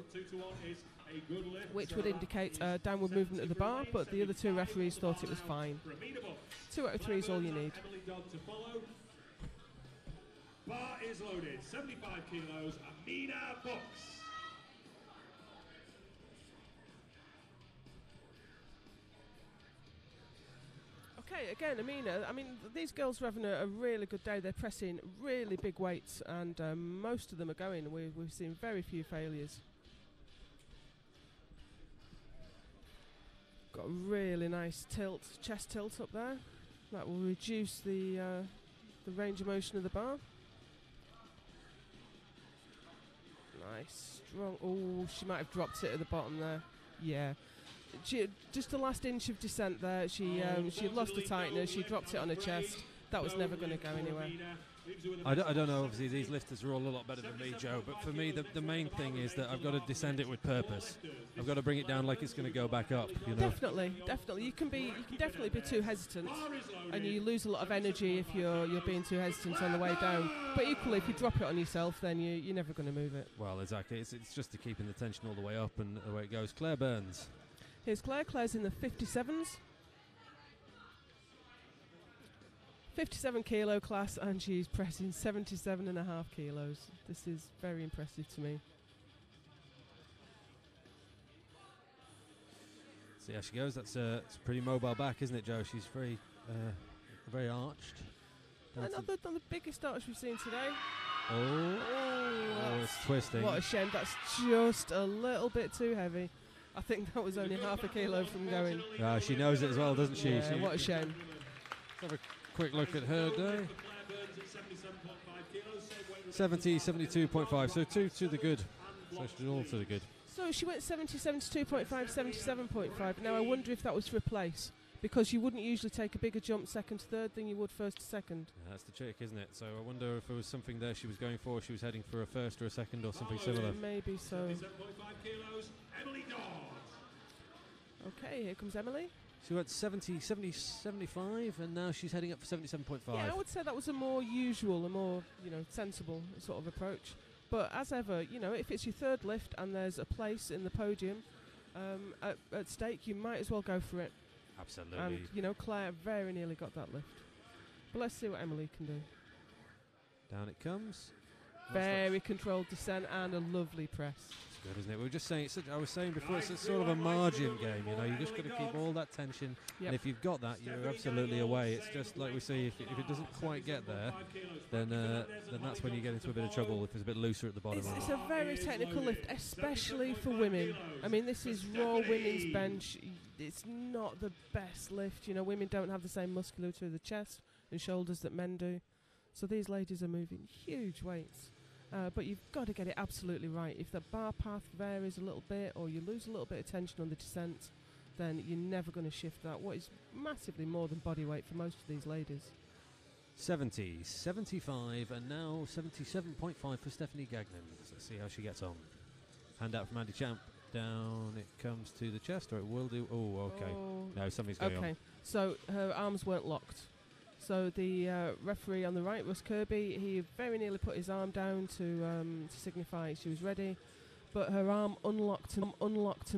which would indicate downward movement of the bar, but the other 2 referees thought it was fine. 2 out of 3 is all you need. Bar is loaded, 75 kilos, Amina Box. Okay, again, Amina, I mean, these girls are having a really good day. They're pressing really big weights, and most of them are going. We've seen very few failures. Got a really nice tilt, chest tilt up there. That will reduce the range of motion of the bar. Nice, strong. Oh, she might have dropped it at the bottom there. Yeah. Just the last inch of descent there. She had lost the tightness. She dropped it on her chest. That was never going to go anywhere. I don't know. Obviously, these lifters are all a lot better than me, Joe. But for me, the main thing is that I've got to descend it with purpose. I've got to bring it down like it's going to go back up. You know. Definitely. You can definitely be too hesitant, and you lose a lot of energy if you're being too hesitant on the way down. But equally, if you drop it on yourself, then you're never going to move it. Well, exactly. It's just to keeping the tension all the way up and the way it goes. Claire Burns. Here's Claire. Claire's in the 57s. 57 kilo class, and she's pressing 77.5 kilos. This is very impressive to me. See how she goes. It's a pretty mobile back, isn't it, Joe? She's very arched. Not the biggest arch we've seen today. Oh, it's twisting. What a shame. That's just a little bit too heavy. I think that was only half a kilo from going. She knows it as well, doesn't she? Yeah, what a shame. Let's have a quick look at her day. 70, 72.5, so 2 to the good. So she's all to the good. So she went 70, 72.5, 77.5. Now I wonder if that was for a place, because you wouldn't usually take a bigger jump second to third than you would first to second. Yeah, that's the trick, isn't it? So I wonder if there was something there she was going for. She was heading for a first or a second or something similar. Maybe so. 77.5 kilos, Emily Dodds. Okay, here comes Emily. She went 70, 75, and now she's heading up for 77.5. Yeah, I would say that was a more usual, a more sensible sort of approach. But as ever, if it's your third lift and there's a place in the podium at stake, you might as well go for it. Absolutely. And Claire very nearly got that lift. But let's see what Emily can do. Down it comes. Very controlled descent and a lovely press. It's good, isn't it? We were just saying, I was saying before, it's sort of a margin game, you just got to keep all that tension. Yep. And if you've got that, you're absolutely away. It's just like we see, if it doesn't quite get there, then that's when you get into a bit of trouble, if it's a bit looser at the bottom. It's a very technical lift, especially for women. I mean, this is raw women's bench. It's not the best lift. Women don't have the same musculature of the chest and shoulders that men do. So these ladies are moving huge weights. But you've got to get it absolutely right. If the bar path varies a little bit or you lose a little bit of tension on the descent, then you're never going to shift that, what is massively more than body weight for most of these ladies. 70, 75, and now 77.5 for Stephanie Gagnon. Let's see how she gets on. Hand out from Andy Champ. Down it comes to the chest, or it will do. Oh, okay. No, something's going on. Okay, so her arms weren't locked. So the referee on the right, Russ Kirby, he very nearly put his arm down to signify she was ready, but her arm unlocked